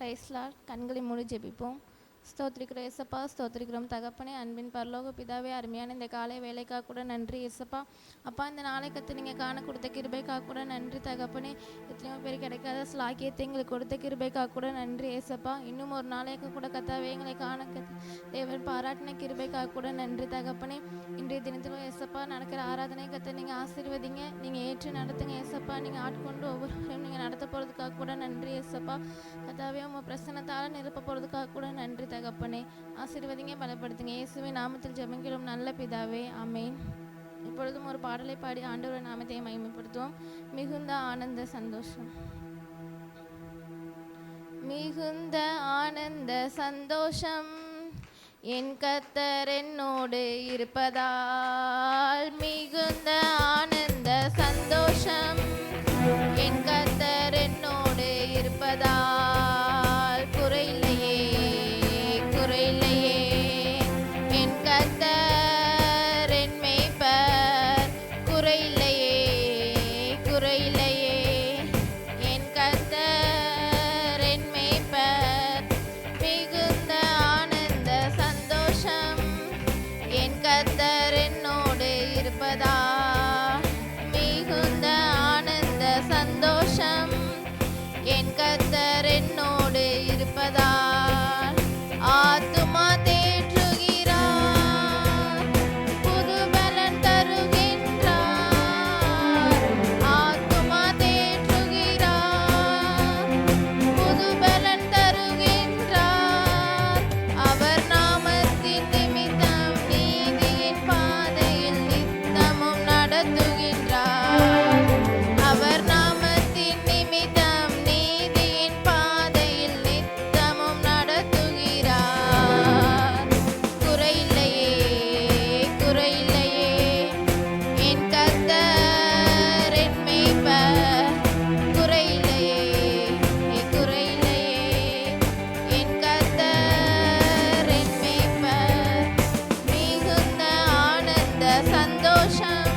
பிரைஸ்லார்ட். கண்களை மூடி ஜெபிப்போம். ஸ்தோத்திரிக்கிறோம் ஏசப்பா, ஸ்தோத்திரிக்கிறோம் தகப்பனே. அன்பின் பரலோக பிதாவே, அருமையான இந்த காலை வேலைக்காக கூட நன்றி ஏசப்பா. அப்பா, இந்த நாளை கற்று நீங்கள் காண கொடுத்த கிருபைக்காக கூட நன்றி தகப்பனே. எத்தனையோ பேர் கிடைக்காத ஸ்லாக்கியத்தை எங்களுக்கு கொடுத்த கிருபைக்காக கூட நன்றி ஏசப்பா. இன்னும் ஒரு நாளைக்கு கூட கத்தாவே எங்களை காண தேவன் பாராட்டின கிருபைக்காக கூட நன்றி தகப்பனே. இன்றைய தினத்திலும் ஏசப்பா நடக்கிற ஆராதனை கற்று நீங்கள் ஆசீர்வதிங்க, நீங்கள் ஏற்று நடத்துங்க ஏசப்பா. நீங்கள் ஆட்கொண்டு ஒவ்வொருவரையும் நீங்கள் நடத்த போகிறதுக்காக கூட நன்றி ஏசப்பா. கத்தாவே உங்கள் பிரசன்னத்தால் நிரப்ப போகிறதுக்காக கூட நன்றி தகப்பனே. ஆசீர்வதிங்க, பலப்படுத்துங்க. இயேசுவின் நாமத்தில் ஜெபிக்கிறோம் நல்ல பிதாவே, ஆமென். இப்பொழுதும் ஒரு பாடலை பாடி ஆண்டவரின் நாமத்தை மகிமைப்படுத்துவோம். மிகுந்த ஆனந்த சந்தோஷம். மிகுந்த ஆனந்த சந்தோஷம் என் கர்த்தர் என்னோடு இருப்பதால். மிகுந்த ஆனந்த சந்தோஷம் என் கர்த்தர் என்னோடு இருப்பதால். குறையில்லையே குறையில்லையே என் கர்த்தர் என் மேய்ப்பர். குறையில்லையே குறையில்லையே என் கர்த்தர் என் மேய்ப்பர். மிகுந்த ஆனந்த சந்தோஷம் என் கர்த்தர் என்னோடு இருப்பதால். மிகுந்த ஆனந்த சந்தோஷம் என் கர்த்தர் என்னோடு இருப்பதால். ஆத்துமா தேற்றுகிறார், புது பலன் தருகின்றார். ஆத்துமா தேற்றுகிறார், புது பலன் தருகின்றார். அவர் நாமத்தின் நிமித்தம் நீதியின் பாதையில் நித்தமும் நடத்துகின்றார். அவர் நாமத்தின் நிமித்தம் நீதியின் பாதையில் நித்தமும் நடத்துகிறார். குறையில்லையே குறையில்லையே என் கர்த்தர் என் மேய்ப்பர். குறையில்லையே குறையில்லையே என் கர்த்தர் என் மேய்ப்பர். மிகுந்த ஆனந்த சந்தோஷம்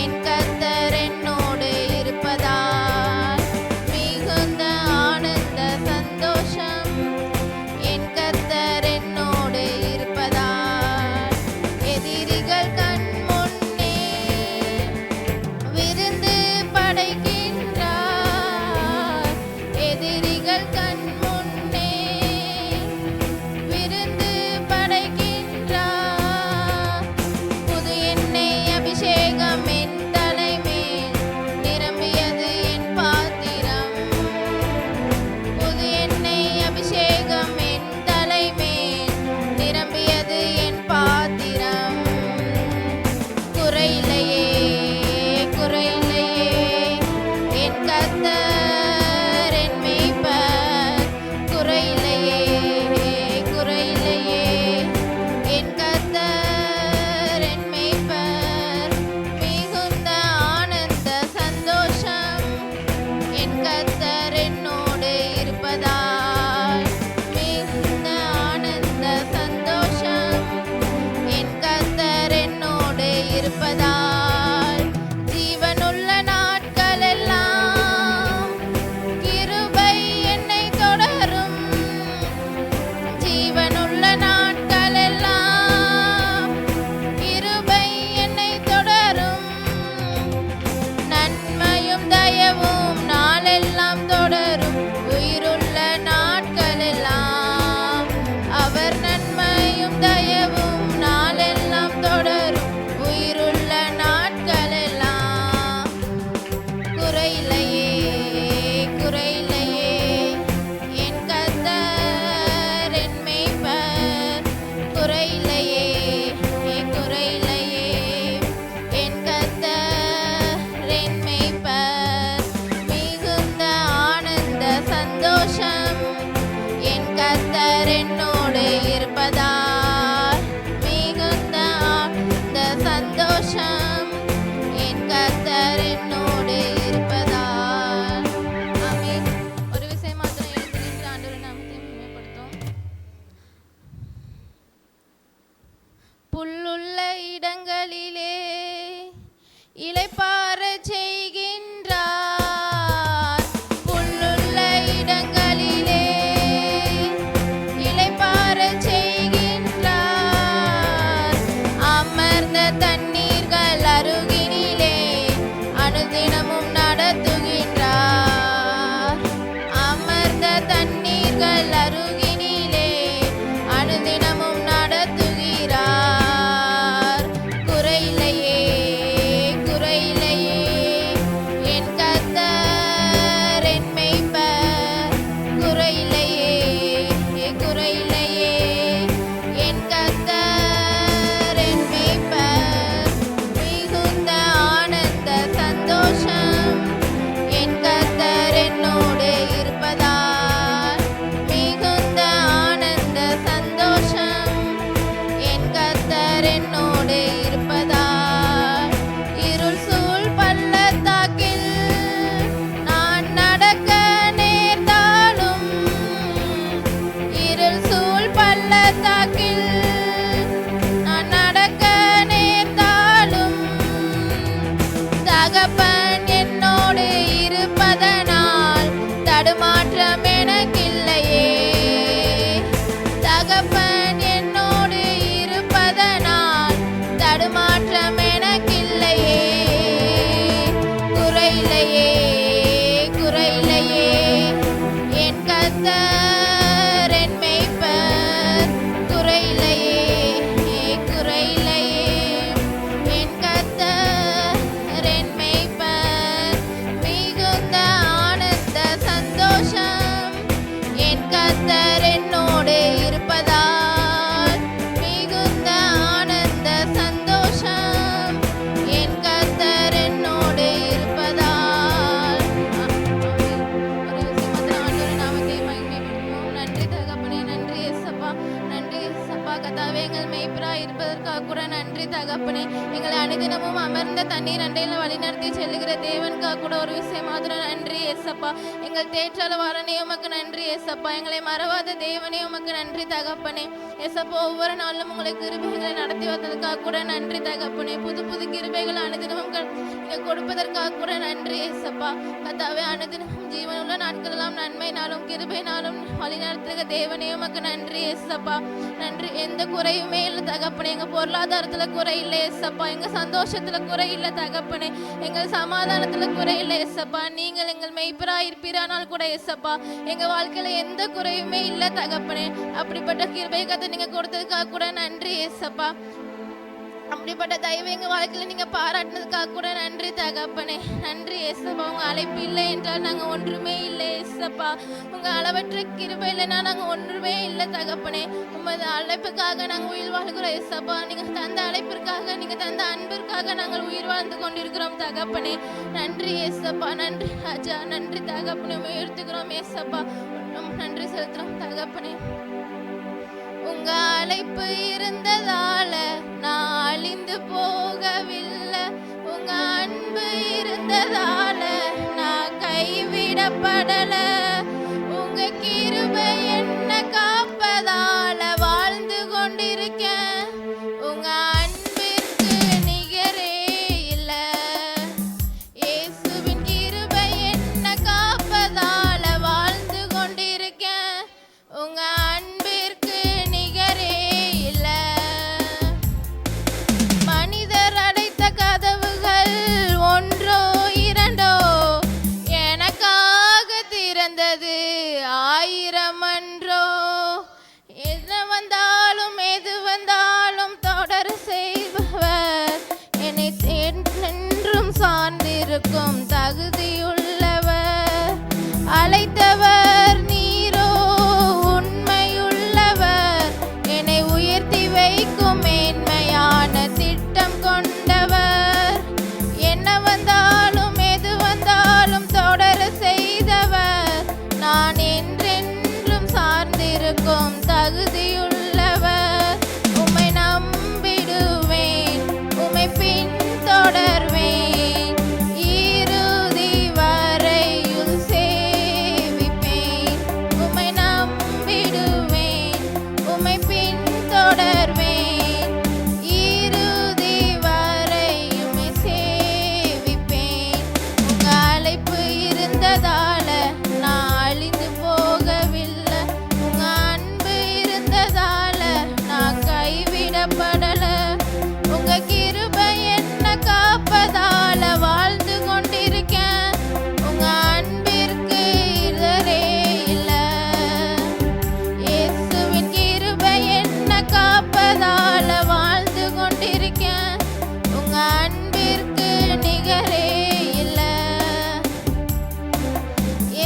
என் கர்த்தர் என்னோடு இருப்பதால். மிகுந்த ஆனந்த சந்தோஷம் என் கர்த்தர் என்னோடு இருப்பதால். எதிரிகள் கண் முன்னே விருந்து படைக்கின்றார். எதிரிகள் கண் முன்னே விருந்து படைக்கின்றார். புது எண்ணெய் அபிஷேகம் என் தலைமேல் நிரம்பியது என் பாத்திரம். புது எண்ணெய் அபிஷேகம் என் தலைமேல் நிரம்பியது என் பாத்திரம். குறையில்லையே குறையில்லையே என் கர்த்தர் என் மேய்ப்பர். குறையில்லையே குறையில்லையே என் கர்த்தர் என் மேய்ப்பர். மிகுந்த ஆனந்த சந்தோஷம் என் கர்த்தர் என்னோடு இருப்பதால். மிகுந்த ஆனந்த சந்தோஷம் என் கர்த்தர் என்னோடு இருப்பதால். ஜீவனுள்ள நாட்களெல்லாம் கிருபை என்னை தொடரும். ஜீவனுள்ள நாட்களெல்லாம் கிருபை என்னை தொடரும். நன்மையும் தயவும் நாளெல்லாம் தொடரும். தடுமாற்றம் எனக்கில்லையே. தகப்பன் என்னோடு இருப்பதனால் தடுமாற்றம் எனக்கில்லையே. குறையில்லையே குறையில்லையே என் கர்த்தர் என் மேய்ப்பர். குறையில்லையே குறையில்லையே என் கர்த்தர் என் மேய்ப்பர். மிகுந்த ஆனந்த சந்தோஷம் என் கர்த்தர் என்னோடு இருப்பதால். மிகுந்த ஆனந்த சந்தோஷம் என் கர்த்தர் என்னோடு இருப்பதால். ஒரு விஷயம் ஆண்டவர் நாமத்தை மகிமைப்படுத்துவோம். நன்றி தகப்பனே, நன்றி ஏசப்பா, நன்றி ஏசப்பா. கர்த்தாவே, எங்கள் மேய்ப்பராய் இருப்பதற்காக கூட நன்றி தகப்பனே. எங்களை அனுதினமும் அமர்ந்த தண்ணீர் அண்டையில் வழிநடத்தி செல்லுகிற தேவனுக்காக கூட ஒரு விஷயம் மாத்திரம் நன்றி ஏசப்பா. எங்கள் தேற்றால வாரனே உமக்கு நன்றி ஏசப்பா. எங்களை மறவாத தேவனே உமக்கு நன்றி தகப்பனே. ஏசப்பா, ஒவ்வொரு நாளும் உங்களுக்கு கிருபைகளை நடத்தி வந்ததுக்காக கூட நன்றி தகப்பனே. புது புது கிருபைகளை அனுதினமும் நீங்க கொடுப்பதற்காக கூட நன்றி ஏசப்பா. கர்த்தாவே, அனுதினமும் ஜீவனுள்ள நாட்களெல்லாம் நன்மைனாலும் கிருபைனாலும் வழிநடத்துகிற தேவனே உமக்கு நன்றி ஏசப்பா. நன்றி. எந்த குறையுமே இல்லை தகப்பனே. எங்க பொருளாதாரத்துல குறை இல்லை ஏசப்பா. எங்க சந்தோஷத்துல குறை இல்லை தகப்பனே. எங்கள் சமாதானத்துல குறை இல்லை ஏசப்பா. நீங்கள் எங்கள் மெய்ப்பராய் இருப்பீரானால் கூட ஏசப்பா, எங்க வாழ்க்கையில எந்த குறையுமே இல்லை தகப்பனே. அப்படிப்பட்ட கிருபை கத்தை நீங்க கொடுத்ததுக்காக கூட நன்றி ஏசப்பா. அப்படிப்பட்ட தயவு எங்க வாழ்க்கையில நீங்க பாராட்டினதுக்காக கூட நன்றி தகப்பனே. நன்றி ஏசப்பா. உங்க அழைப்பு இல்லை என்றால் நாங்க ஒன்றுமே இல்லை ஏசப்பா. உங்க அளவற்ற கிருபை இல்லைன்னா நாங்க ஒன்றுமே இல்லை தகப்பனே. உமது அழைப்புக்காக நாங்க உயிர் வாழ்கிறோம் ஏசப்பா. நீங்க தந்த அழைப்பிற்காக, நீங்க தந்த அன்பிற்காக நாங்கள் உயிர் வாழ்ந்து கொண்டிருக்கிறோம் தகப்பனே. நன்றி ஏசப்பா. நன்றி ராஜா. நன்றி தகப்பனே. உயர்த்துகிறோம் ஏசப்பா. நன்றி செலுத்துறோம் தகப்பனே. உங்க அழைப்பு இருந்ததால நான் அழிந்து போகவில்லை. உங்க அன்பு இருந்ததால நான் கைவிடப்படல. உங்க கிருபை என்ன காப்பதால வாழ்ந்து கொண்டிருக்கேன். உங்க அன்பிற்கு நிகரே இல்ல. இயேசுவின் கிருபை என்ன காப்பதால வாழ்ந்து கொண்டிருக்கேன். உங்க அன்பிற்கு நிகரே இல்ல. மனிதர் அடைத்த கதவுகள் ஒன்றோ இரண்டோ எனக்காக திறந்தது ஆயிரம் அன்றோ. என்ன வந்தாலும் எது வந்தாலும் தொடர செய்பவர், என்னை என்றும் சார்ந்திருக்கும் தகுதியுள்ளவர். அழைத்தவர் நீரோ உண்மையுள்ளவர். என்னை உயர்த்தி வைக்கும் மேன்மையான திட்டம் கொண்டவர். என்ன வந்தாலும் எது வந்தாலும் தொடர செய்தவர். நான் என்றென்றும் சார்ந்திருக்கும் தகுதியுள்ளவர். உம்மை நம்பிடுவேன், உம்மை பின்தொடர்வேன். இறுதி வரையில் சேவிப்பேன். உம்மை நம்பிடுவேன், உம்மை பின்தொடர்வேன். இறுதி வரை உம்மை சேவிப்பேன். உங்க அழைப்பு இருந்ததால நான் அழிந்து போகவில்லை. உங்க அன்பு இருந்ததால நான் கைவிடப்படல. உங்க கிருபை என்ன காப்பதால வாழ்ந்து கொண்டிருக்கேன். உங்க அன்பிற்கு இதரே இல்ல. இயேசுவின் கிருபை என்ன காப்பதால வாழ்ந்து கொண்டிருக்கேன். உங்க அன்பிற்கு நிகரே இல்ல.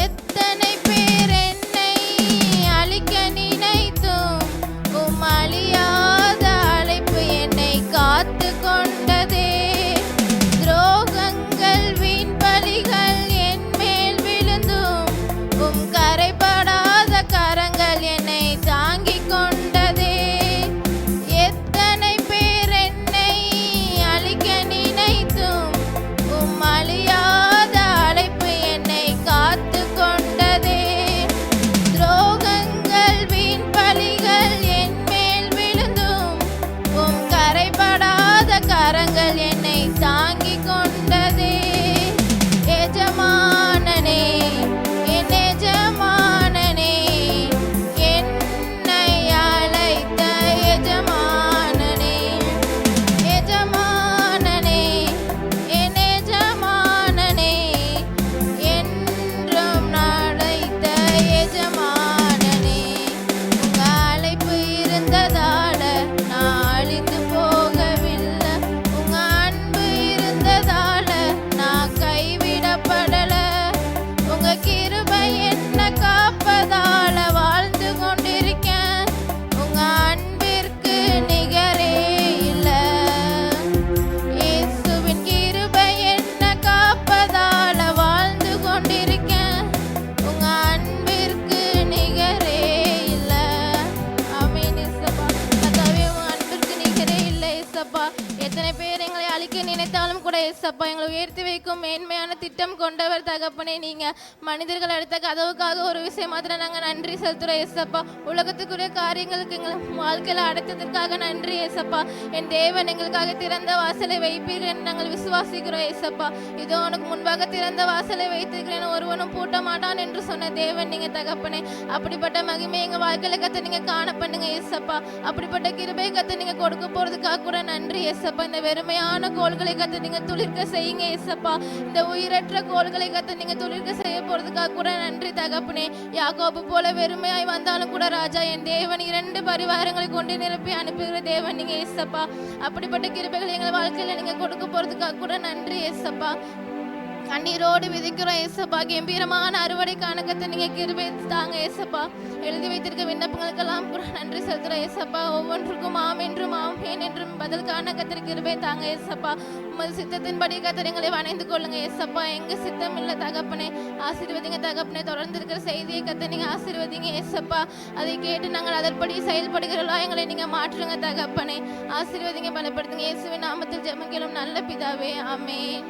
எத்தனை பேர் என்னை அழிக்க நினைத்தும் உம் அழியாத அழைப்பு என்னை காத்து கொண்டதே. துரோகங்கள் வீண் பலிகள் என் மேல் விழுந்தும் உம் கரைபடாத கரங்கள் என்னை தாங்கிக் கொண்டதே. எத்தனை பேர் என்னை அழிக்க நினைத்தும் உம் அழியாத அழைப்பு என்னை காத்து கொண்டதே. துரோகங்கள் வீண் பலிகள் என் மேல் விழுந்தும் உம் கரைபடாத கரங்கள் என்னை தாங்கிக் கொண்டதே. எஜமானனே, என் எஜமானனே, நினைத்தாலும் கூட ஏசப்பா எங்களை உயர்த்தி வைக்கும் மேன்மையான திட்டம் கொண்டவர் தகப்பனே. நீங்க மனிதர்கள் அடுத்த கதவுக்காக ஒரு விஷயம் மாத்திரம் நாங்கள் நன்றி செலுத்துறோம் ஏசப்பா. உலகத்துக்குரிய காரியங்களுக்கு எங்கள் வாழ்க்கையில அடைத்ததற்காக நன்றி ஏசப்பா. என் தேவன் எங்களுக்காக திறந்த வாசலை வைப்பீர்கள் என்று நாங்கள் விசுவாசிக்கிறோம் ஏசப்பா. இதோ உனக்கு முன்பாக திறந்த வாசலை வைத்திருக்கிறேன், ஒருவனும் பூட்ட மாட்டான் என்று சொன்ன தேவன் நீங்க தகப்பனே. அப்படிப்பட்ட மகிமை எங்க வாழ்க்கையில கத்த நீங்க காண பண்ணுங்க ஏசப்பா. அப்படிப்பட்ட கிருபை கத்த நீங்க கொடுக்க போறதுக்காக கூட நன்றி ஏசப்பா. இந்த வெறுமையான கோள்களை கத்த நீங்க துளிர்க்க செய்யுங்க ஏசப்பா. இந்த உயிரற்ற கோள்களை கத்த நீங்க துளிர்க்க செய்ய போறதுக்காக கூட நன்றி தகப்பனே. யாக்கோபு போல வெறுமையாய் வந்தாலும் கூட ராஜா என் தேவன் 2 பரிவாரங்களை கொண்டு நிரப்பி அனுப்புகிற தேவன் நீங்க ஏசப்பா. அப்படிப்பட்ட கிருபைகளை எங்கள் வாழ்க்கையில நீங்க கொடுக்க போறதுக்காக கூட நன்றி ஏசப்பா. கண்ணீரோடு விதைக்கிறோம் ஏசப்பா. கம்பீரமான அறுவடை கணக்கத்தை நீங்க கிருபை தாங்க ஏசப்பா. எழுதி வைத்திருக்க விண்ணப்பங்களுக்கெல்லாம் கூட நன்றி செலுத்துறோம் ஏசப்பா. ஒவ்வொன்றுக்கும் ஆம் என்றும் ஆமேன் என்றும் பதில் கணக்கத்திற்கு கிருபை தாங்க ஏசப்பா. உமது சித்தத்தின்படி கத்தரைங்களை வணைந்து கொள்ளுங்க ஏசப்பா. எங்க சித்தம் இல்லை தகப்பனே, ஆசீர்வதிங்க தகப்பனே. தொடர்ந்து இருக்கிற செய்தியை கத்த நீங்க ஆசீர்வதிங்க ஏசப்பா. அதை கேட்டு நாங்கள் அதன்படி செயல்படுகிறோம், எங்களை நீங்க மாற்றுங்க தகப்பனே. ஆசீர்வதிங்க, பலப்படுத்துங்க. இயேசுவின் நாமத்தில் ஜெபம் நல்ல பிதாவே, ஆமென்.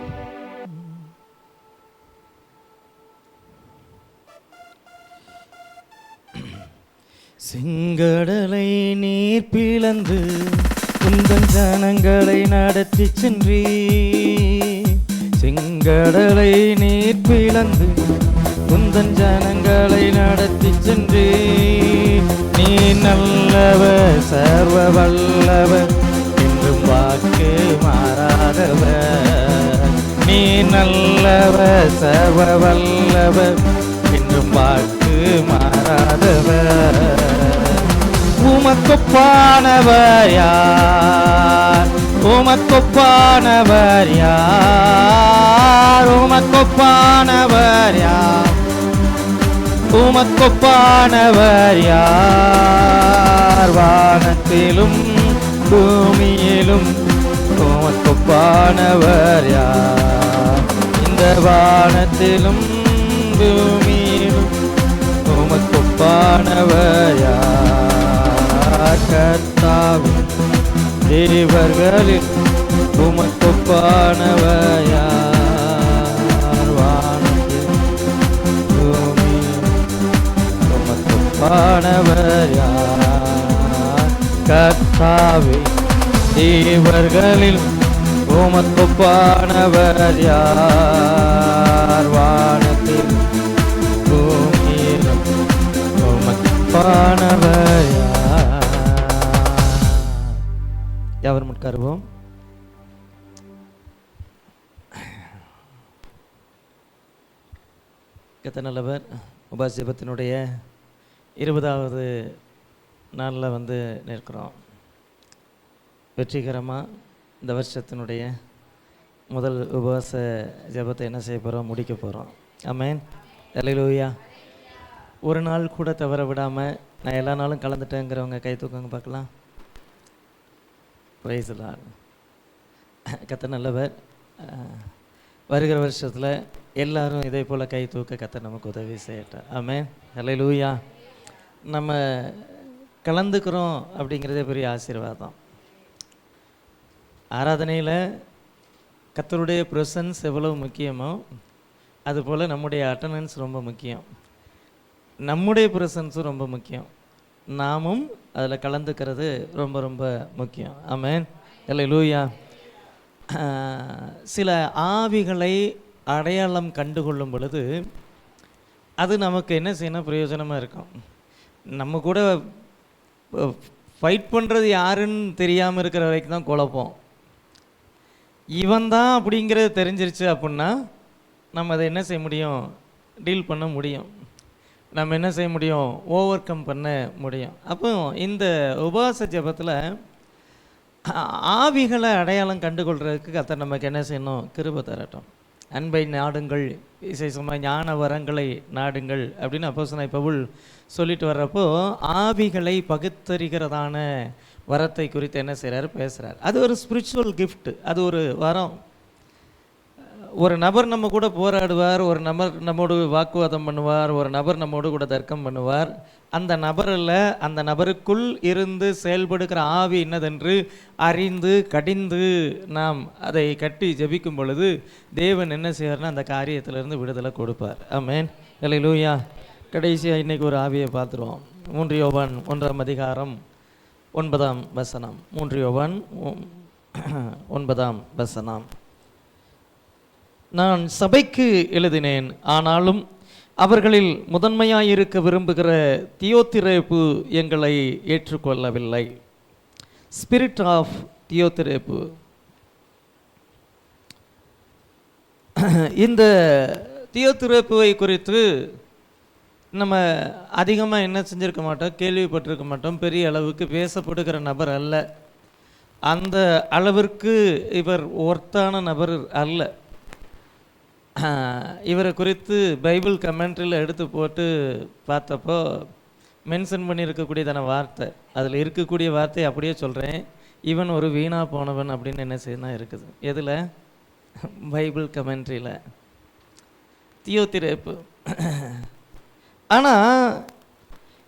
செங்கடலை நீர் பிளந்து உந்தன் ஜனங்களை நடத்தி சென்றீ. செங்கடலை நீர் பிளந்து உந்தன் ஜனங்களை நடத்தி சென்றீ. நீ நல்லவர், சர்வ வல்லவர், என்றும் வாக்கு மாறாதவர். நீ நல்லவர், சர்வ வல்லவர், என்றும் வாக்கு மாறாதவர். உமக்கொப்பானவர் யார்? உமக்கொப்பானவர் யார்? உமக்கொப்பானவர் யார்? உமக்கொப்பானவர் யார்? வானத்திலும் பூமியிலும் உமக்கொப்பானவர் யார்? இந்த வானத்திலும் பூமியிலும் உமக்கொப்பானவர் யார்? கர்த்தாவின் தேவர்களில் உமக்கொப்பானவர் யார்? வானத்தில் பூமியில் உமக்கொப்பானவர் யார்? கர்த்தாவின் தேவர்களில் உமக்கொப்பானவர் யார்? வானத்தில் பூமியிலும் உமக்கொப்பானவர் யார்? யாவரும் உட்காருவோம். கர்த்தர் நல்லவர். உபவாச ஜெபத்தினுடைய 20வது நாளில் நிற்கிறோம். வெற்றிகரமாக இந்த வருஷத்தினுடைய முதல் உபவாச ஜெபத்தை என்ன செய்ய போகிறோம்? முடிக்க போகிறோம். ஆமென். அல்லேலூயா. ஒரு நாள் கூட தவற விடாமல் நான் எல்லா நாளும் கலந்துட்டேங்கிறவங்க கை தூக்குங்க பார்க்கலாம். Praise the Lord. கர்த்தர் நல்லவர். வருகிற வருஷத்தில் எல்லாரும் இதே போல் கை தூக்க கர்த்தர் நமக்கு உதவி செய்யட்டும். ஆமென். அல்லேலூயா. நம்ம கலந்துக்கிறோம் அப்படிங்கிறதே பெரிய ஆசீர்வாதம். ஆராதனையில் கர்த்தருடைய ப்ரெசன்ஸ் எவ்வளவு முக்கியமோ அதுபோல் நம்முடைய அட்டண்டன்ஸ் ரொம்ப முக்கியம். நம்முடைய ப்ரெசன்ஸும் ரொம்ப முக்கியம். நாமும் அதில் கலந்துக்கிறது ரொம்ப ரொம்ப முக்கியம். ஆமென். அல்லேலூயா. சில ஆவிகளை அடையாளம் கண்டுகொள்ளும் பொழுது அது நமக்கு என்ன செய்யணும்? பிரயோஜனமாக இருக்கும். நம்ம கூட ஃபைட் பண்ணுறது யாருன்னு தெரியாமல் இருக்கிற வரைக்கும் தான் குழப்பம். இவன் தான் அப்படிங்கிறது தெரிஞ்சிருச்சு அப்படின்னா நம்ம அதை என்ன செய்ய முடியும்? டீல் பண்ண முடியும். நம்ம என்ன செய்ய முடியும்? ஓவர் கம் பண்ண முடியும். அப்போ இந்த உபவாச ஜெபத்தில் ஆவிகளை அடையாளம் கண்டுகொள்கிறதுக்கு கர்த்தர் நமக்கு என்ன செய்யணும்? கிருபை தரட்டும். அன்பை நாடுங்கள், விசேஷமாக ஞான வரங்களை நாடுங்கள் அப்படின்னு அப்போஸ்தலனாகிய பவுல் சொல்லிட்டு வர்றப்போ ஆவிகளை பகுத்தறிகிறதான வரத்தை குறித்து என்ன செய்கிறாரு? பேசுகிறார். அது ஒரு ஸ்பிரிச்சுவல் கிஃப்ட். அது ஒரு வரம். ஒரு நபர் நம்ம கூட போராடுவார், ஒரு நபர் நம்மோடு வாக்குவாதம் பண்ணுவார், ஒரு நபர் நம்மோடு கூட தர்க்கம் பண்ணுவார். அந்த நபரில் அந்த நபருக்குள் இருந்து செயல்படுகிற ஆவி என்னதென்று அறிந்து கடிந்து நாம் அதை கட்டி ஜெபிக்கும் பொழுது தேவன் என்ன செய்வார்னா அந்த காரியத்திலிருந்து விடுதலை கொடுப்பார். ஆமென், அல்லேலூயா. கடைசியாக இன்னைக்கு ஒரு ஆவியை பார்த்துருவோம். 3 யோவான் 1ஆம் அதிகாரம் 9ஆம் வசனம். 3 யோவான் 9ஆம் வசனம். நான் சபைக்கு எழுதினேன், ஆனாலும் அவர்களில் முதன்மையாயிருக்க விரும்புகிற தியோத்திரேப்பு எங்களை ஏற்றுக்கொள்ளவில்லை. Spirit of Diotrephes. இந்த தியோத்திரேப்புவை குறித்து நம்ம அதிகமாக என்ன செஞ்சுருக்க மாட்டோம், கேள்விப்பட்டிருக்க மாட்டோம். பெரிய அளவுக்கு பேசப்படுகிற நபர் அல்ல, அந்த அளவிற்கு இவர் ஒர்த்தான நபர் அல்ல. இவரை குறித்து பைபிள் கமெண்ட்ரியில் எடுத்து போட்டு பார்த்தப்போ மென்ஷன் பண்ணியிருக்கக்கூடியதான வார்த்தை, அதில் இருக்கக்கூடிய வார்த்தை அப்படியே சொல்கிறேன், இவன் ஒரு வீணா போனவன் அப்படின்னு என்ன செய்யணும் இருக்குது. எதில்? பைபிள் கமெண்ட்ரியில். தியோத்திரேப்பு. ஆனால்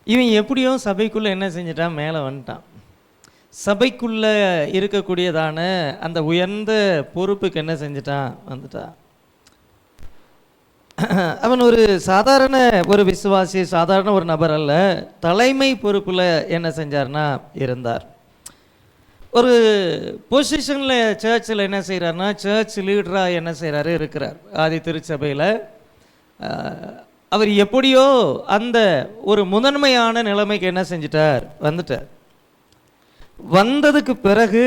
இவன் எப்படியோ சபைக்குள்ளே என்ன செஞ்சிட்டான், மேலே வந்துட்டான். சபைக்குள்ளே இருக்கக்கூடியதான அந்த உயர்ந்த பொறுப்புக்கு என்ன செஞ்சிட்டான், வந்துட்டான். அவன் ஒரு சாதாரண ஒரு விசுவாசி, சாதாரண ஒரு நபர் அல்ல, தலைமை பொறுப்பில் என்ன செஞ்சார்னா இருந்தார். ஒரு பொசிஷனில் சர்ச்சில் என்ன செய்கிறார்னா, சர்ச் லீடராக என்ன செய்கிறாரு இருக்கிறார். ஆதி திருச்சபையில் அவர் எப்படியோ அந்த ஒரு முதன்மையான நிலைமைக்கு என்ன செஞ்சிட்டார், வந்துட்டார். வந்ததுக்கு பிறகு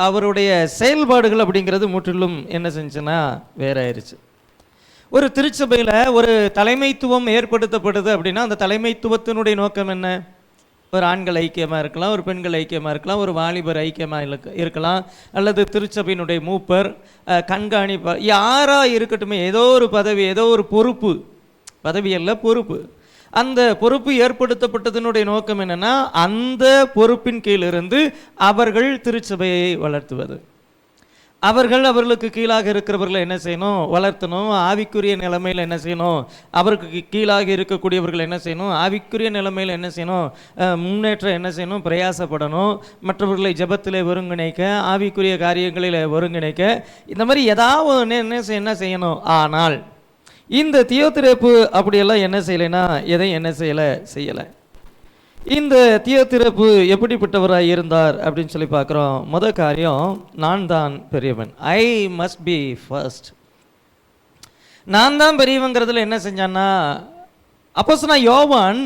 அவருடைய செயல்பாடுகள் அப்படிங்கிறது முற்றிலும் என்ன செஞ்சுன்னா வேற ஆயிடுச்சு. ஒரு திருச்சபையில் ஒரு தலைமைத்துவம் ஏற்படுத்தப்படுது அப்படின்னா அந்த தலைமைத்துவத்தினுடைய நோக்கம் என்ன? ஒரு ஆண்கள் ஐக்கியமாக இருக்கலாம், ஒரு பெண்கள் ஐக்கியமாக இருக்கலாம், ஒரு வாலிபர் ஐக்கியமாக இருக்கலாம், அல்லது திருச்சபையினுடைய மூப்பர், கண்காணிப்பார், யாராக இருக்கட்டுமே, ஏதோ ஒரு பதவி, ஏதோ ஒரு பொறுப்பு, பதவி அல்ல பொறுப்பு. அந்த பொறுப்பு ஏற்படுத்தப்பட்டதனுடைய நோக்கம் என்னன்னா, அந்த பொறுப்பின் கீழிருந்து அவர்கள் திருச்சபையை வளர்த்துவது. அவர்களுக்கு கீழாக இருக்கிறவர்களை என்ன செய்யணும், வளர்த்தணும். ஆவிக்குரிய நிலைமையில் என்ன செய்யணும், அவருக்கு கீழாக இருக்கக்கூடியவர்கள் என்ன செய்யணும், ஆவிக்குரிய நிலைமையில் என்ன செய்யணும், முன்னேற்றம் என்ன செய்யணும், பிரயாசப்படணும். மற்றவர்களை ஜெபத்திலே ஒருங்கிணைக்க, ஆவிக்குரிய காரியங்களில் ஒருங்கிணைக்க, இந்த மாதிரி ஏதாவது என்ன செய்யணும். ஆனால் இந்த தியோத்திரேப்பு அப்படியெல்லாம் என்ன செய்யலைன்னா எதையும் என்ன செய்யலை. இந்த தியோத்திரேப்பு எப்படிப்பட்டவராக இருந்தார் அப்படின்னு சொல்லி பார்க்குறோம். முதல் காரியம், நான் தான் பெரியவன், ஐ மஸ்ட் பி ஃபர்ஸ்ட். நான் தான் பெரியவங்கிறதுல என்ன செஞ்சான்னா, அப்போஸ்தலனாகிய யோவான்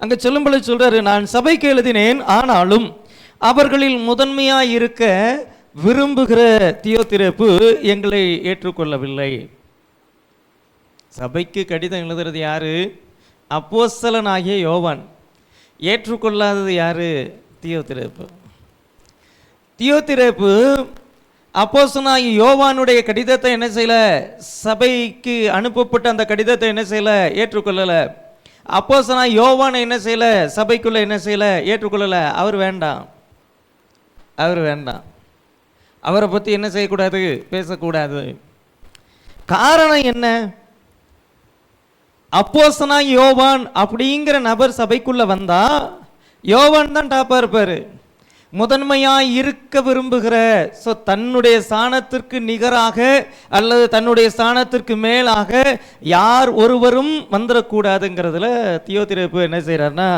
அங்கே சொல்லும்போது சொல்கிறாரு, நான் சபைக்கு எழுதினேன், ஆனாலும் அவர்களில் முதன்மையாக இருக்க விரும்புகிற தியோத்திரேப்பு எங்களை ஏற்றுக்கொள்ளவில்லை. சபைக்கு கடிதம் எழுதுறது யாரு? அப்போஸ்தலனாகிய யோவான். ஏற்றுக்கொள்ளாதது யாரு? தியோத்திரேப்பு. தியோத்திரேப்பு அப்போஸ்தலனாகிய யோவானுடைய கடிதத்தை என்ன செய்யல, சபைக்கு அனுப்பப்பட்ட அந்த கடிதத்தை என்ன செய்யல, ஏற்றுக்கொள்ளல. அப்போஸ்தலனாகிய யோவானை என்ன செய்யல, சபைக்குள்ள என்ன செய்யல, ஏற்றுக்கொள்ளல. அவர் வேண்டாம். அவரை பற்றி என்ன செய்யக்கூடாது, பேசக்கூடாது. காரணம் என்ன? அப்போஸ்தலனாகிய யோவான் அப்படிங்கிற நபர் சபைக்குள்ள வந்தா யோவான் தான் டாப்பா இருப்பாரு. முதன்மையாய் இருக்க விரும்புகிற, ஸோ தன்னுடைய ஸ்தானத்திற்கு நிகராக அல்லது தன்னுடைய ஸ்தானத்திற்கு மேலாக யார் ஒருவரும் வந்துடக்கூடாதுங்கிறதுல தியோத்திரேப்பு என்ன செய்கிறாருன்னா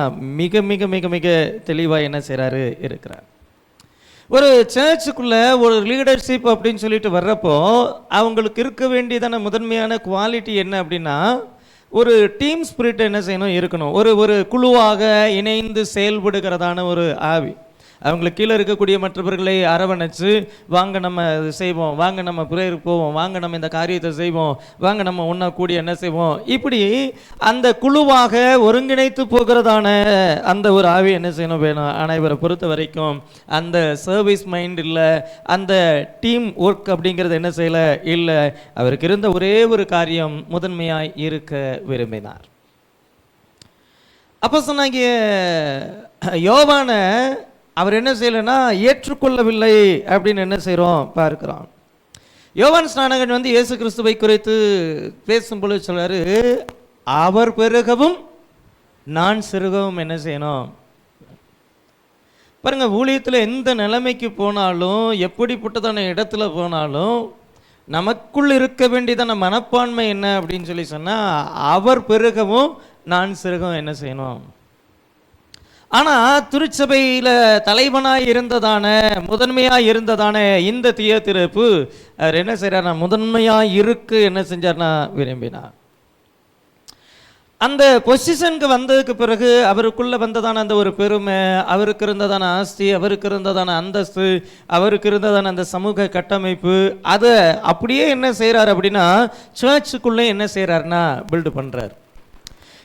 மிக மிக மிக மிக தெளிவாக என்ன செய்கிறாரு இருக்கிறார். ஒரு சர்ச்சுக்குள்ளே ஒரு லீடர்ஷிப் அப்படின்னு சொல்லிட்டு வர்றப்போ அவங்களுக்கு இருக்க வேண்டியதான முதன்மையான குவாலிட்டி என்ன அப்படின்னா, ஒரு டீம் ஸ்பிரிட் என்ன செய்யணும், இருக்கணும். ஒரு குழுவாக இணைந்து செயல்படுகிறதான ஒரு ஆவி. அவங்களுக்கு கீழே இருக்கக்கூடிய மற்றவர்களை அரவணைச்சு, வாங்க நம்ம செய்வோம், வாங்க நம்ம பிரேயருக்கு போவோம், வாங்க நம்ம இந்த காரியத்தை செய்வோம், வாங்க நம்ம ஒன்றா கூடி என்ன செய்வோம், இப்படி அந்த குழுவாக ஒருங்கிணைத்து போகிறதான அந்த ஒரு ஆவி என்ன செய்யணும் வேணும். ஆனால் இவரை பொறுத்த வரைக்கும் அந்த சர்வீஸ் மைண்ட் இல்லை, அந்த டீம் ஒர்க் அப்படிங்கிறது என்ன செய்யலை, இல்லை. அவருக்கு இருந்த ஒரே ஒரு காரியம், முதன்மையாய் இருக்க விரும்பினார். அப்போஸ்தலனாகிய யோவானை அவர் என்ன செய்யலைன்னா ஏற்றுக்கொள்ளவில்லை அப்படின்னு என்ன செய்கிறோம் பார்க்கிறோம். யோவான் ஸ்நானகன் வந்து இயேசு கிறிஸ்துவை குறித்து பேசும்பொழுது சொல்றாரு, அவர் பெருகவும் நான் சிறுகவும் என்ன செய்யணும். பாருங்க, ஊழியத்தில் எந்த நிலைமைக்கு போனாலும், எப்படிப்பட்டதான இடத்துல போனாலும், நமக்குள் இருக்க வேண்டியதான மனப்பான்மை என்ன அப்படின்னு சொல்லி சொன்னால், அவர் பெருகவும் நான் சிறுகவும் என்ன செய்யணும். ஆனால் திருச்சபையில் தலைவனாக இருந்ததான, முதன்மையாக இருந்ததான இந்த தியோத்திரேப்பு அவர் என்ன செய்கிறார்னா, முதன்மையாக இருக்கு என்ன செஞ்சார்னா விரும்பினார். அந்த பொசிஷனுக்கு வந்ததுக்கு பிறகு அவருக்குள்ள வந்ததான அந்த ஒரு பெருமை, அவருக்கு இருந்ததான ஆஸ்தி, அவருக்கு இருந்ததான அந்தஸ்து, அவருக்கு இருந்ததான அந்த சமூக கட்டமைப்பு, அதை அப்படியே என்ன செய்கிறார் அப்படின்னா சர்ச்சுக்குள்ளே என்ன செய்கிறாருன்னா பில்டு பண்ணுறார்.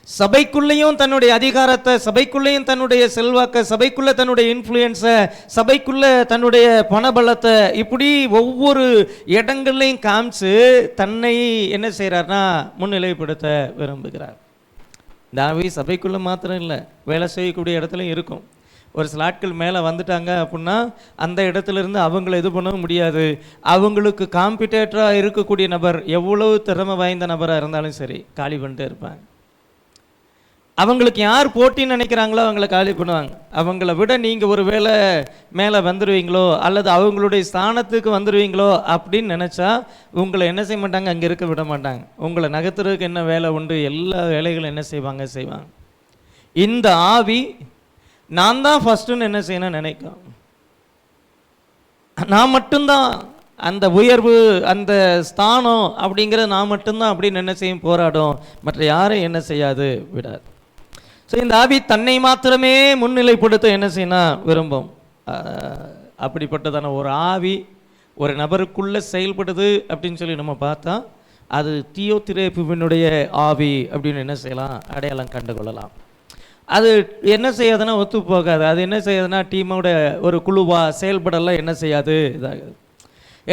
சபைக்குள்ளேயும் தன்னுடைய அதிகாரத்தை, சபைக்குள்ளேயும் தன்னுடைய செல்வாக்கை, சபைக்குள்ளே தன்னுடைய இன்ஃப்ளூயன்ஸை, சபைக்குள்ளே தன்னுடைய பணபலத்தை, இப்படி ஒவ்வொரு இடங்கள்லையும் காமிச்சு தன்னை என்ன செய்கிறார்னா முன்னிலைப்படுத்த விரும்புகிறார். தாவி சபைக்குள்ளே மாத்திரம் இல்லை, வேலை செய்யக்கூடிய இடத்துலையும் இருக்கும். ஒரு சில ஆட்கள் மேலே வந்துட்டாங்க அப்படின்னா அந்த இடத்துல இருந்து அவங்கள இது பண்ணவும் முடியாது. அவங்களுக்கு காம்படிட்டராக இருக்கக்கூடிய நபர் எவ்வளவு திறமை வாய்ந்த நபராக இருந்தாலும் சரி காலி பண்ணிட்டே இருப்பாங்க. அவங்களுக்கு யார் போட்டின்னு நினைக்கிறாங்களோ அவங்கள காலி பண்ணுவாங்க. அவங்கள விட நீங்கள் ஒரு வேளை மேலே வந்துடுவீங்களோ அல்லது அவங்களுடைய ஸ்தானத்துக்கு வந்துடுவீங்களோ அப்படின்னு நினச்சா உங்களை என்ன செய்ய மாட்டாங்க, அங்கே இருக்க விட மாட்டாங்க. உங்களை நகர்த்துறதுக்கு என்ன வேலை உண்டு, எல்லா வேலைகளும் என்ன செய்வாங்க. இந்த ஆவி நான் தான் ஃபஸ்ட்டுன்னு என்ன செய்யணும்னு நினைக்கும். நான் மட்டும்தான் அந்த உயர்வு, அந்த ஸ்தானம் அப்படிங்கிறது நான் மட்டும்தான் அப்படின்னு என்ன செய்யும், போராடும். மற்ற யாரும் என்ன செய்யாது, விடாது. ஸோ இந்த ஆவி தன்னை மாத்திரமே முன்னிலைப்படுத்த என்ன செய்யணும் விரும்பும். அப்படிப்பட்டதான ஒரு ஆவி ஒரு நபருக்குள்ளே செயல்படுது அப்படின்னு சொல்லி நம்ம பார்த்தா அது தியோத்திரேப்புவினுடைய ஆவி அப்படின்னு என்ன செய்யலாம், அடையாளம் கண்டு கொள்ளலாம். அது என்ன செய்யாதுன்னா ஒத்து போகாது. அது என்ன செய்யாதுன்னா டீமோட ஒரு குழுவாக செயல்படலாம் என்ன செய்யாது, இதாகுது.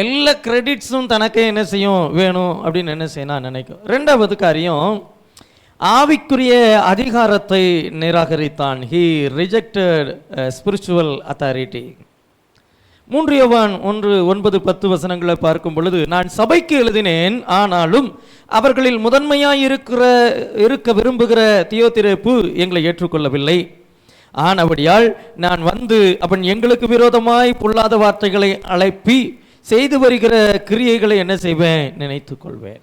எல்லா கிரெடிட்ஸும் தனக்கே என்ன செய்யும் வேணும் அப்படின்னு என்ன செய்யணும் நினைக்கும். ரெண்டாவது காரியம், ஆவிக்குரிய அதிகாரத்தை நிராகரித்தான். He rejected spiritual authority. 3 யோவான் 1:9-10 பார்க்கும் பொழுது, நான் சபைக்கு எழுதினேன், ஆனாலும் அவர்களில் முதன்மையாய் இருக்க விரும்புகிற தியோத்திரேப்பு எங்களை ஏற்றுக்கொள்ளவில்லை. ஆனபடியால் நான் வந்து அவன் எங்களுக்கு விரோதமாய் பொல்லாத வார்த்தைகளை அழைப்பி செய்து வருகிற கிரியைகளை என்ன செய்வேன், நினைத்து கொள்வேன்.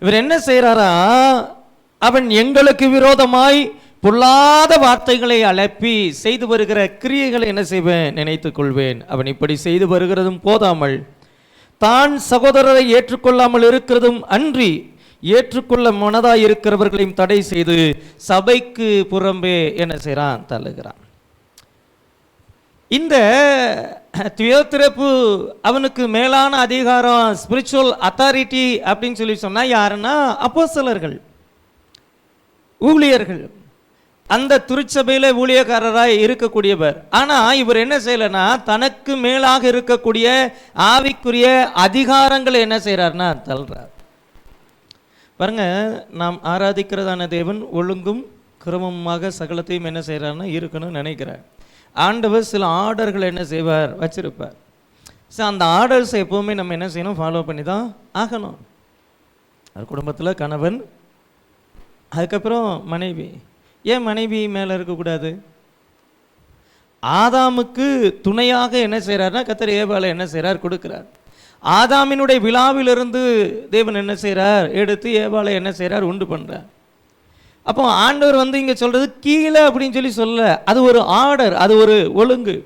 இவர் என்ன செய்கிறாரா, அவன் எங்களுக்கு விரோதமாய் பொல்லாத வார்த்தைகளை அழைப்பி செய்து வருகிற கிரியைகளை என்ன செய்வேன், நினைத்து கொள்வேன். அவன் இப்படி செய்து வருகிறதும் போதாமல் தான் சகோதரரை ஏற்றுக்கொள்ளாமல் இருக்கிறதும் அன்றி ஏற்றுக்கொள்ள மனதாய் இருக்கிறவர்களையும் தடை செய்து சபைக்கு புறம்பே என்ன செய்கிறான், தள்ளுகிறான். இந்த தியோத்திரேப்பு அவனுக்கு மேலான அதிகாரம், ஸ்பிரிச்சுவல் அத்தாரிட்டி அப்படின்னு சொல்லி சொன்னா யாருன்னா அப்போஸ்தலர்கள், ஊழியர்கள், அந்த திருச்சபையில ஊழியக்காரராய் இருக்கக்கூடியவர். ஆனா இவர் என்ன செய்யலன்னா தனக்கு மேலாக இருக்கக்கூடிய ஆவிக்குரிய அதிகாரங்களை என்ன செய்யறாருன்னா தள்ளுறார். பாருங்க, நாம் ஆராதிக்கிறதான தேவன் ஒழுங்கும் கிரமமாக சகலத்தையும் என்ன செய்யறாருன்னா இருக்கணும்னு நினைக்கிறார். ஆண்டவர் சில ஆர்டர்களை என்ன செய்வார், வச்சிருப்பார். ஸோ அந்த ஆர்டர்ஸை எப்போவுமே நம்ம என்ன செய்யணும், ஃபாலோ பண்ணி தான் ஆகணும். அது குடும்பத்தில் கணவன், அதுக்கப்புறம் மனைவி. ஏன் மனைவி மேலே இருக்கக்கூடாது? ஆதாமுக்கு துணையாக என்ன செய்கிறார்னா கர்த்தர் ஏவாளை என்ன செய்கிறார், கொடுக்கிறார். ஆதாமினுடைய விழாவிலிருந்து தேவன் என்ன செய்கிறார், எடுத்து ஏவாளை என்ன செய்கிறார், உண்டு பண்ணுறார். அப்போ ஆண்டவர் வந்து இங்கே சொல்கிறது கீழே அப்படின்னு சொல்லி சொல்ல, அது ஒரு ஆர்டர், அது ஒரு ஒழுங்கு.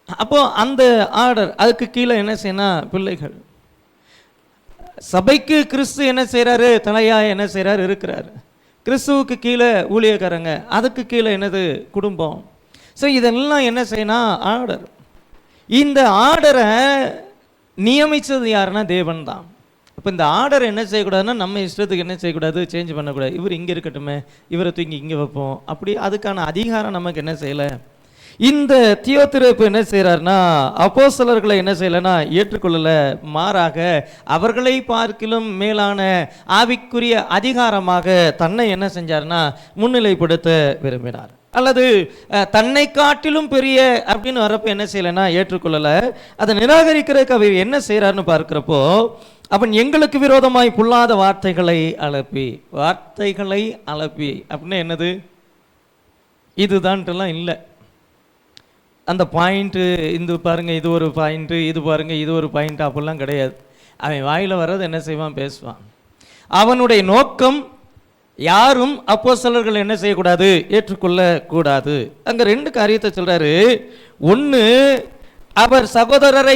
அப்போ அந்த ஆர்டர், அதுக்கு கீழே என்ன செய்யணும், பிள்ளைகள். சபைக்கு கிறிஸ்து என்ன செய்கிறாரு, தலையா என்ன செய்கிறார், இருக்கிறார். கிறிஸ்துவுக்கு கீழே ஊழியக்காரங்க, அதுக்கு கீழே என்னது, குடும்பம். ஸோ இதெல்லாம் என்ன செய்யணும், ஆர்டர். இந்த ஆர்டரை நியமித்தது யாருன்னா தேவன் தான். இப்போ இந்த ஆர்டர் என்ன செய்யக்கூடாதுன்னா நம்ம இஷ்டத்துக்கு என்ன செய்யக்கூடாது, சேஞ்ச் பண்ணக்கூடாது. இவர் இங்கே இருக்கட்டுமே, இவரை தூக்கி இங்கே வைப்போம், அப்படி அதுக்கான அதிகாரம் நமக்கு என்ன செய்யலை. இந்த தியோத்திரேப்பு என்ன செய்கிறார்னா அப்போஸ்தலர்களை என்ன செய்யலைன்னா ஏற்றுக்கொள்ளலை. மாறாக அவர்களை பார்க்கிலும் மேலான ஆவிக்குரிய அதிகாரமாக தன்னை என்ன செஞ்சார்னா முன்னிலைப்படுத்த விரும்பினார். அல்லது தன்னை காட்டிலும் பெரிய அப்படின்னு வரப்போ என்ன செய்யலைன்னா ஏற்றுக்கொள்ளலை. அதை நிராகரிக்கிறதுக்கு அவர் என்ன செய்கிறாருன்னு பார்க்குறப்போ, அவன் எங்களுக்கு விரோதமாய் பொல்லாத வார்த்தைகளை அலப்பி அப்படின்னா என்னது? இதுதான்ட்டுலாம் இல்லை. அந்த பாயிண்ட்டு இந்த பாருங்கள் இது ஒரு பாயிண்ட்டு, இது பாருங்கள் இது ஒரு பாயிண்ட், அப்படிலாம் கிடையாது. அவன் வாயில் வர்றது என்ன செய்வான், பேசுவான். அவனுடைய நோக்கம் யாரும் அப்போஸ்தலர்கள் என்ன செய்யக்கூடாது, ஏற்றுக்கொள்ளக்கூடாது. அங்கே 2 காரியத்தை சொல்கிறாரு. ஒன்று, அவர் சகோதரரை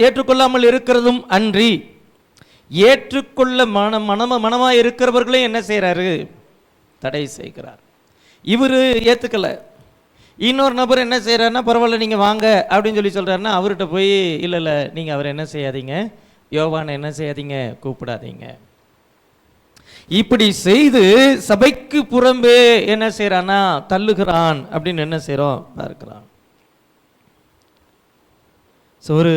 ஏற்றுக்கொள்ளாமல் இருக்கிறதும் அன்றி, ஏற்றுக்கொள்ள மனமாக இருக்கிறவர்களையும் என்ன செய்கிறாரு, தடை செய்கிறார். இவர் ஏற்றுக்கலை. இன்னொரு நபர் என்ன செய்கிறாருன்னா, பரவாயில்ல நீங்கள் வாங்க அப்படின்னு சொல்லி சொல்கிறாருன்னா, அவர்கிட்ட போய் இல்லை நீங்கள் அவரை என்ன செய்யாதீங்க, யோவானை என்ன செய்யாதீங்க, கூப்பிடாதீங்க. இப்படி செய்து சபைக்கு புறம்பே என்ன செய்கிறான்னா தள்ளுகிறான் அப்படின்னு என்ன செய்கிறோம் பார்க்கிறான். ஸோ ஒரு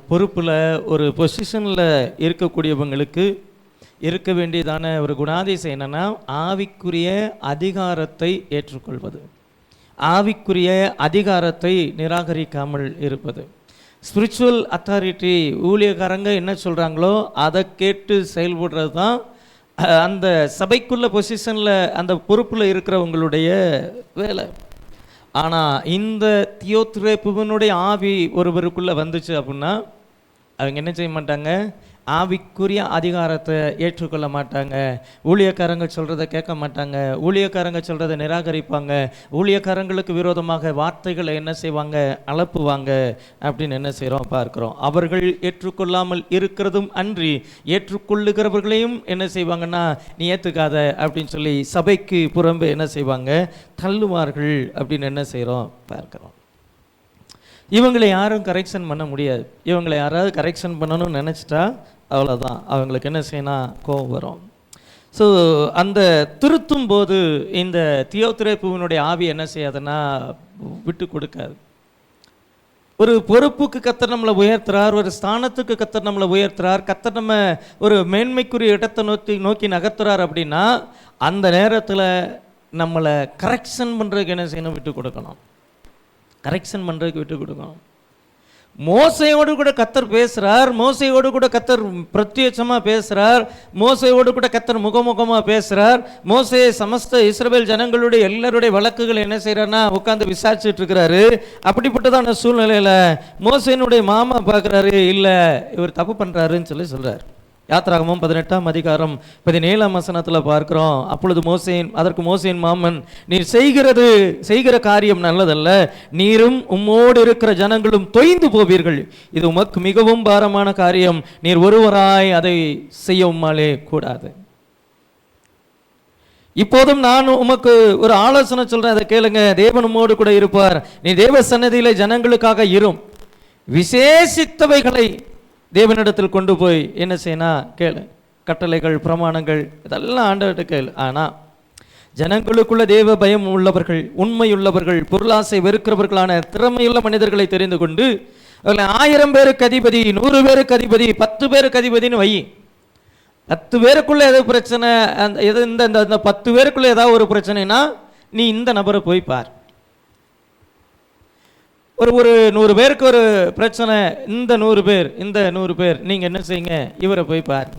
பொறுப்பில் ஒரு பொசிஷனில் இருக்கக்கூடியவங்களுக்கு இருக்க வேண்டியதான ஒரு குணாதிசயம் என்னென்னா, ஆவிக்குரிய அதிகாரத்தை ஏற்றுக்கொள்வது, ஆவிக்குரிய அதிகாரத்தை நிராகரிக்காமல் இருப்பது. ஸ்பிரிச்சுவல் அத்தாரிட்டி, ஊழியக்காரங்க என்ன சொல்கிறாங்களோ அதை கேட்டு செயல்படுறது தான் அந்த சபைக்குள்ள பொசிஷனில் அந்த பொறுப்பில் இருக்கிறவங்களுடைய வேலை. ஆனால் இந்த தியோத்திரேப்புவனுடைய ஆவி ஒருவருக்குள்ளே வந்துச்சு அப்படின்னா அவங்க என்ன செய்ய மாட்டாங்க, ஆவிக்குரிய அதிகாரத்தை ஏற்றுக்கொள்ள மாட்டாங்க. ஊழியக்காரங்க சொல்கிறத கேட்க மாட்டாங்க, ஊழியக்காரங்க சொல்கிறத நிராகரிப்பாங்க, ஊழியக்காரங்களுக்கு விரோதமாக வார்த்தைகளை என்ன செய்வாங்க, அலப்புவாங்க அப்படின்னு என்ன செய்கிறோம் பார்க்குறோம். அவர்கள் ஏற்றுக்கொள்ளாமல் இருக்கிறதும் அன்றி ஏற்றுக்கொள்ளுகிறவர்களையும் என்ன செய்வாங்கன்னா, நீ ஏற்றுக்காத அப்படின்னு சொல்லி சபைக்கு புறம்பே என்ன செய்வாங்க, தள்ளுவார்கள் அப்படின்னு என்ன செய்கிறோம் பார்க்குறோம். இவங்களை யாரும் கரெக்ஷன் பண்ண முடியாது. இவங்களை யாராவது கரெக்ஷன் பண்ணணும்னு நினச்சிட்டா அவ்வளோதான், அவங்களுக்கு என்ன செய்யணும், கோபம் வரும். ஸோ அந்த திருத்தும் போது இந்த தியோத்திரேப்புவினுடைய ஆவி என்ன செய்யாதுன்னா விட்டு கொடுக்காது. ஒரு பொறுப்புக்கு கர்த்தர் நம்மளை உயர்த்துறார், ஒரு ஸ்தானத்துக்கு கர்த்தர் நம்மளை உயர்த்துறார், கர்த்தர் நம்ம ஒரு மேன்மைக்குரிய இடத்தை நோக்கி நகர்த்துறார் அப்படின்னா அந்த நேரத்தில் நம்மளை கரெக்ஷன் பண்ணுறதுக்கு என்ன செய்யணும், விட்டு கொடுக்கணும். கரெக்ஷன் பண்ணுறதுக்கு விட்டு கொடுக்கணும். மோசையோடு கூட கர்த்தர் பேசுகிறார், மோசையோடு கூட கர்த்தர் பிரத்யட்சமாக பேசுகிறார், மோசையோடு கூட கர்த்தர் முகமுகமாக பேசுகிறார். மோசே சமஸ்த இஸ்ரவேல் ஜனங்களுடைய எல்லாருடைய வழக்குகள் என்ன செய்கிறாருன்னா உட்காந்து விசாரிச்சுட்டு இருக்கிறாரு. அப்படிப்பட்டதான சூழ்நிலையில் மோசையினுடைய மாமா பார்க்குறாரு, இல்லை இவர் தப்பு பண்ணுறாருன்னு சொல்கிறார். யாத்ராகமம் 18ஆம் அதிகாரம் 17ஆம் வசனத்தில் பார்க்கிறோம். அப்பொழுது அதற்கு மோசேயின் மாமன், நீர் செய்கிற காரியம் நல்லதல்ல, நீரும் உம்மோடு இருக்கிற ஜனங்களும் தொய்ந்து போவீர்கள், இது உமக்கு மிகவும் பாரமான காரியம், நீர் ஒருவராய் அதை செய்ய உம்மாலே கூடாது. இப்போதும் நான் உமக்கு ஒரு ஆலோசனை சொல்றேன், அதை கேளுங்க. தேவன் உம்மோடு கூட இருப்பார், நீ தேவ சன்னதியிலே ஜனங்களுக்காக இரும், விசேஷித்தவைகளை தேவனிடத்தில் கொண்டு போய் என்ன செய்யணும், கேளு. கட்டளைகள், பிரமாணங்கள் இதெல்லாம் ஆண்டவர்கிட்ட கேளு. ஆனால் ஜனங்களுக்குள்ள தேவ பயம் உள்ளவர்கள், உண்மையுள்ளவர்கள், பொருளாசை வெறுக்கிறவர்களான திறமையுள்ள மனிதர்களை தெரிந்து கொண்டு 1000 பேருக்கு அதிபதி, 100 பேருக்கு அதிபதி, 10 பேருக்கு அதிபதினு வை. 10 பேருக்குள்ள ஏதாவது பிரச்சனை, இந்த 10 பேருக்குள்ள ஏதாவது ஒரு பிரச்சனைனா நீ இந்த நபரை போய் பார். ஒரு 100 பேருக்கு ஒரு பிரச்சனை, இந்த 100 பேர் நீங்கள் என்ன செய்யுங்க, இவரை போய் பாருங்க.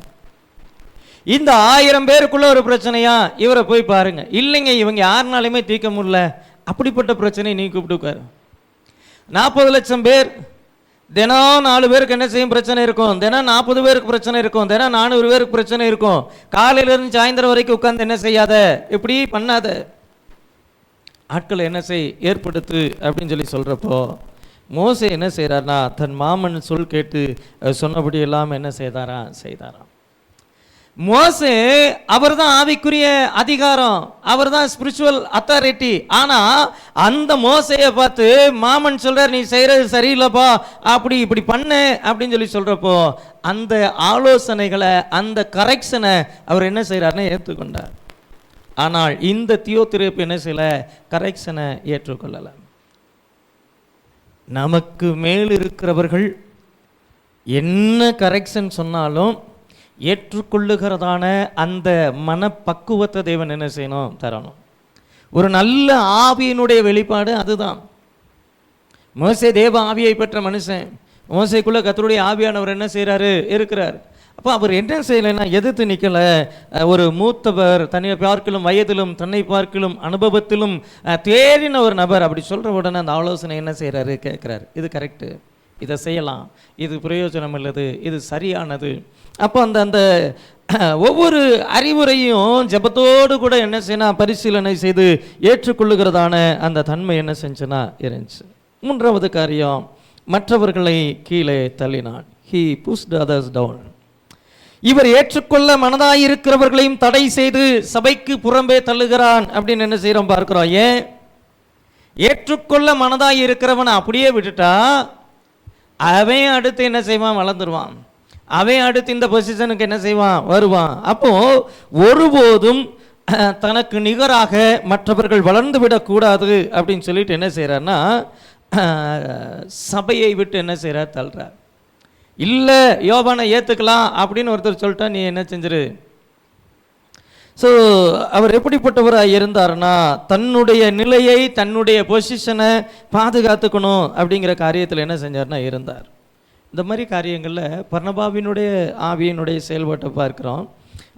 இந்த 1000 பேருக்குள்ள ஒரு பிரச்சனையா, இவரை போய் பாருங்க. இல்லைங்க இவங்க யாருனாலுமே தீர்க்க முடியல, அப்படிப்பட்ட பிரச்சனையை நீ கூப்பிட்டுக்காரு. 40 லட்சம் பேர், தினம் 4 பேருக்கு என்ன செய்யும் பிரச்சனை இருக்கும், தினம் 40 பேருக்கு பிரச்சனை இருக்கும், தினம் 400 பேருக்கு பிரச்சனை இருக்கும். காலையிலிருந்து சாயந்தரம் வரைக்கும் உட்காந்து என்ன செய்யாத, இப்படி பண்ணாத, ஆட்களை என்ன ஏற்படுத்து அப்படின்னு சொல்லி சொல்கிறப்போ மோசே என்ன செய்கிறார்னா தன் மாமன் சொல் கேட்டு சொன்னபடி எல்லாம் என்ன செய்தாராம். மோசே அவர் தான் ஆவிக்குரிய அதிகாரம், அவர் தான் ஸ்பிரிச்சுவல் அத்தாரிட்டி. ஆனால் அந்த மோசையை பார்த்து மாமன் சொல்கிறார், நீ செய்கிறது சரியில்லைப்பா, இப்படி பண்ணு அப்படின்னு சொல்லி சொல்கிறப்போ அந்த ஆலோசனைகளை, அந்த கரெக்ஷனை அவர் என்ன செய்கிறாருன்னு ஏற்றுக்கொண்டார். ஆனால் இந்த தியோத்திரேப்பு என்ன செய்யல, கரெக்ஷனை ஏற்றுக்கொள்ளலை. நமக்கு மேல் இருக்கிறவர்கள் என்ன கரெக்ஷன் சொன்னாலும் ஏற்றுக்கொள்ளுகிறதான அந்த மனப்பக்குவத்தை தேவன் என்ன செய்யணும், தரணும். ஒரு நல்ல ஆவியினுடைய வெளிப்பாடு அதுதான். மோசே தேவ ஆவியை பெற்ற மனுஷன். மோசைக்குள்ளே கர்த்தருடைய ஆவியானவர் என்ன செய்கிறாரு? இருக்கிறார். அப்போ அவர் என்ன செய்யலைன்னா எதிர்த்து நிற்கலை. ஒரு மூத்தவர், தன்னை பார்க்கிலும் வயதிலும் தன்னை பார்க்கிலும் அனுபவத்திலும் தேறின ஒரு நபர். அப்படி சொல்கிற உடனே அந்த ஆலோசனை என்ன செய்கிறாரு? கேட்குறாரு. இது கரெக்டு, இதை செய்யலாம், இது பிரயோஜனம் உள்ளது, இது சரியானது. அப்போ அந்த ஒவ்வொரு அறிவுரையும் ஜெபத்தோடு கூட என்ன செய்யணும்? பரிசீலனை செய்து ஏற்றுக்கொள்ளுகிறதான அந்த தன்மை என்ன செஞ்சுன்னா இருந்துச்சு. மூன்றாவது காரியம், மற்றவர்களை கீழே தள்ளினான். He pushed others down. இவர் ஏற்றுக்கொள்ள மனதாயிருக்கிறவர்களையும் தடை செய்து சபைக்கு புறம்பே தள்ளுகிறான் அப்படின்னு என்ன செய்கிறோம் பார்க்கிறோம். ஏன்? ஏற்றுக்கொள்ள மனதாய் இருக்கிறவனை அப்படியே விட்டுட்டா அவன் அடுத்து என்ன செய்வான்? வளர்ந்துருவான். அவன் அடுத்து இந்த பொசிஷனுக்கு என்ன செய்வான்? வருவான். அப்போ ஒருபோதும் தனக்கு நிகராக மற்றவர்கள் வளர்ந்து விடக்கூடாது அப்படின்னு சொல்லிட்டு என்ன செய்கிறார்னா சபையை விட்டு என்ன செய்கிறார்? தள்ளுறார். இல்லை யோவானை ஏற்றுக்கலாம் அப்படின்னு ஒருத்தர் சொல்லிட்டா நீ என்ன செஞ்சிரு. ஸோ அவர் எப்படிப்பட்டவராக இருந்தார்னா தன்னுடைய நிலையை, தன்னுடைய பொசிஷனை பாதுகாத்துக்கணும் அப்படிங்கிற காரியத்தில் என்ன செஞ்சார்னா இருந்தார். இந்த மாதிரி காரியங்களில் பர்னபாவினுடைய ஆவியினுடைய செயல்பாட்டை பார்க்குறோம்.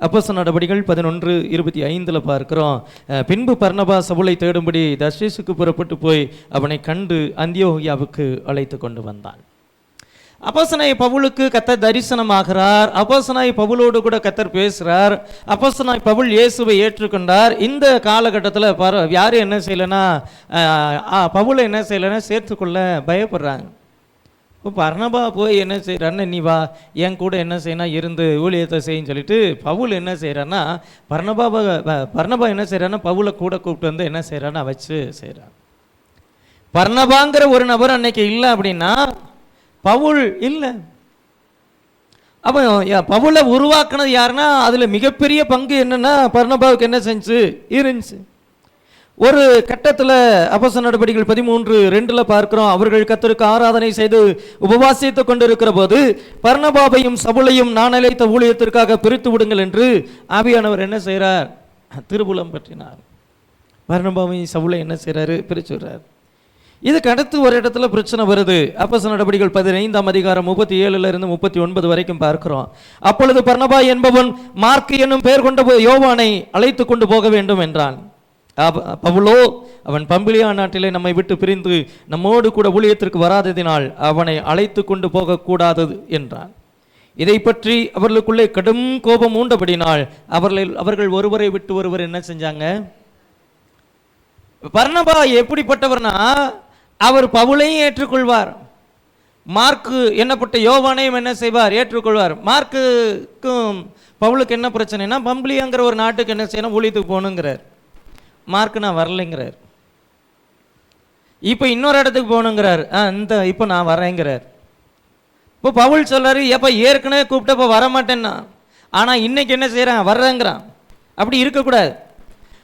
அப்போஸ்தலர் நடபடிகள் 11:25 பார்க்கிறோம். பின்பு பர்னபா சவுலை தேடும்படி தர்ஷீசுக்கு புறப்பட்டு போய் அவனை கண்டு அந்தியோகியாவுக்கு அழைத்து கொண்டு வந்தான். அப்போஸ்தலனாகிய பவுலுக்கு கர்த்தர் தரிசனமாகிறார். அப்போஸ்தலனாகிய பவுலோடு கூட கர்த்தர் பேசுகிறார். அப்போஸ்தலனாகிய பவுல் இயேசுவை ஏற்றுக்கொண்டார். இந்த காலகட்டத்தில் யார் என்ன செய்யலைன்னா பவுலை என்ன செய்யலைன்னா சேர்த்துக்கொள்ள பயப்படுறாங்க. இப்போ பர்னபா போய் என்ன செய்கிறாருன்னா நீ வா என் கூட என்ன செய்யணும் இருந்து ஊழியத்தை செய்யுன்னு சொல்லிட்டு பவுல் என்ன செய்கிறான்னா பர்னபா என்ன செய்கிறான்னா பவுலை கூட கூப்பிட்டு வந்து என்ன செய்கிறான்னா வச்சு செய்கிறார். பர்னபாங்கிற ஒரு நபர் அன்னைக்கு இல்லை அப்படின்னா பவுல் இல்லை. அப்போ பவுலை உருவாக்குனது யாருன்னா அதில் மிகப்பெரிய பங்கு என்னென்னா பர்னபாவுக்கு என்ன செஞ்சு இருந்துச்சு. ஒரு கட்டத்தில் அப்போஸ்தலர் நடபடிகள் 13:2 பார்க்கிறோம். அவர்கள் கர்த்தருக்கு ஆராதனை செய்து உபவாசித்து கொண்டிருக்கிற போது பர்னபாவையும் சவுலையும் நான் அழைத்த ஊழியத்திற்காக பிரித்து விடுங்கள் என்று ஆவியானவர் என்ன செய்கிறார்? திருப்புலம் பற்றினார். பர்னபாவையும் சவுலை என்ன செய்கிறாரு? பிரித்து விடுறார். இதுக்கு அடுத்து ஒரு இடத்துல பிரச்சனை வருது. அப்போஸ்தலர் நடபடிகள் 15:37 வரைக்கும் பார்க்கிறோம். அப்பொழுது பர்னபா என்பவன் மார்க்கு என்னும் பெயர் கொண்ட யோவானை அழைத்து கொண்டு போக வேண்டும் என்றான். பவுலோ அவன் பம்பிலியா நாட்டிலே நம்மை விட்டு பிரிந்து நம்மோடு கூட ஊழியத்திற்கு வராததினால் அவனை அழைத்து கொண்டு போகக்கூடாது என்றான். இதை பற்றி அவர்களுக்குள்ளே கடும் கோபம் ஊண்டபடினால் அவர்கள் ஒருவரை விட்டு ஒருவர் என்ன செஞ்சாங்க? பர்னபா எப்படிப்பட்டவர்னா அவர் பவுலையும் ஏற்றுக்கொள்வார், மார்க்கு என்னப்பட்ட யோவானையும் என்ன செய்வார்? ஏற்றுக்கொள்வார். மார்க்குக்கும் பவுலுக்கு என்ன பிரச்சனைனா பம்பிலியாங்கிற ஒரு நாட்டுக்கு என்ன செய்யணும்? ஊழியத்துக்கு போகணுங்கிறார். மார்க்கு நான் வரலைங்கிறார். இப்போ இன்னொரு இடத்துக்கு போகணுங்கிறார். இப்போ நான் வரேங்கிறார். இப்போ பவுல் சொல்றாரு எப்போ ஏற்கனவே கூப்பிட்டப்போ வரமாட்டேன்னா, ஆனால் இன்னைக்கு என்ன செய்கிறான்? வர்றேங்கிறான். அப்படி இருக்கக்கூடாது.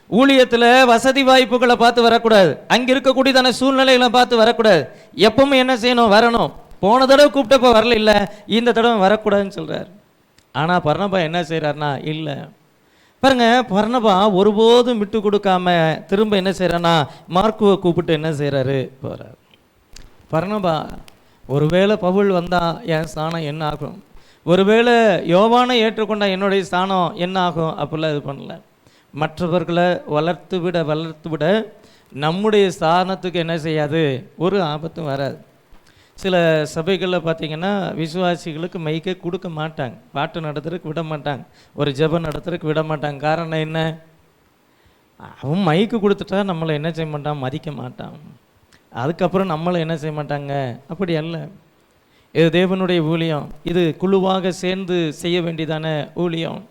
ஊழியத்தில் வசதி வாய்ப்புகளை பார்த்து வரக்கூடாது. அங்கே இருக்கக்கூடியதான சூழ்நிலைகளை பார்த்து வரக்கூடாது. எப்பவுமே என்ன செய்யணும்? வரணும். போன தடவை கூப்பிட்டப்போ வரல, இல்லை இந்த தடவை வரக்கூடாதுன்னு சொல்கிறார். ஆனால் பர்னபா என்ன செய்கிறார்னா இல்லை. பாருங்க, பர்னபா ஒருபோதும் விட்டு கொடுக்காம திரும்ப என்ன செய்கிறான்னா மார்க்குவை கூப்பிட்டு என்ன செய்கிறாரு? போகிறார். பர்னபா ஒருவேளை பவுல் வந்தால் என் ஸ்தானம் என்ன ஆகும், ஒருவேளை யோவானை ஏற்றுக்கொண்டா என்னுடைய ஸ்தானம் என்ன ஆகும் அப்படிலாம் இது பண்ணல. மற்றவர்களை வளர்த்து விட நம்முடைய ஸ்தானத்துக்கு என்ன செய்யாது? ஒரு ஆபத்தும் வராது. சில சபைகளில் பார்த்திங்கன்னா விசுவாசிகளுக்கு மைக்கே கொடுக்க மாட்டாங்க, பாட்டு நடத்துறதுக்கு விட மாட்டாங்க, ஒரு ஜெபம் நடத்துறதுக்கு விட மாட்டாங்க. காரணம் என்ன? அவன் மைக்கு கொடுத்துட்டா நம்மளை என்ன செய்ய மாட்டான்? மதிக்க மாட்டான். அதுக்கப்புறம் நம்மளை என்ன செய்ய மாட்டாங்க? அப்படி அல்ல. இது தேவனுடைய ஊழியம். இது குழுவாக சேர்ந்து செய்ய வேண்டியதான ஊழியம்.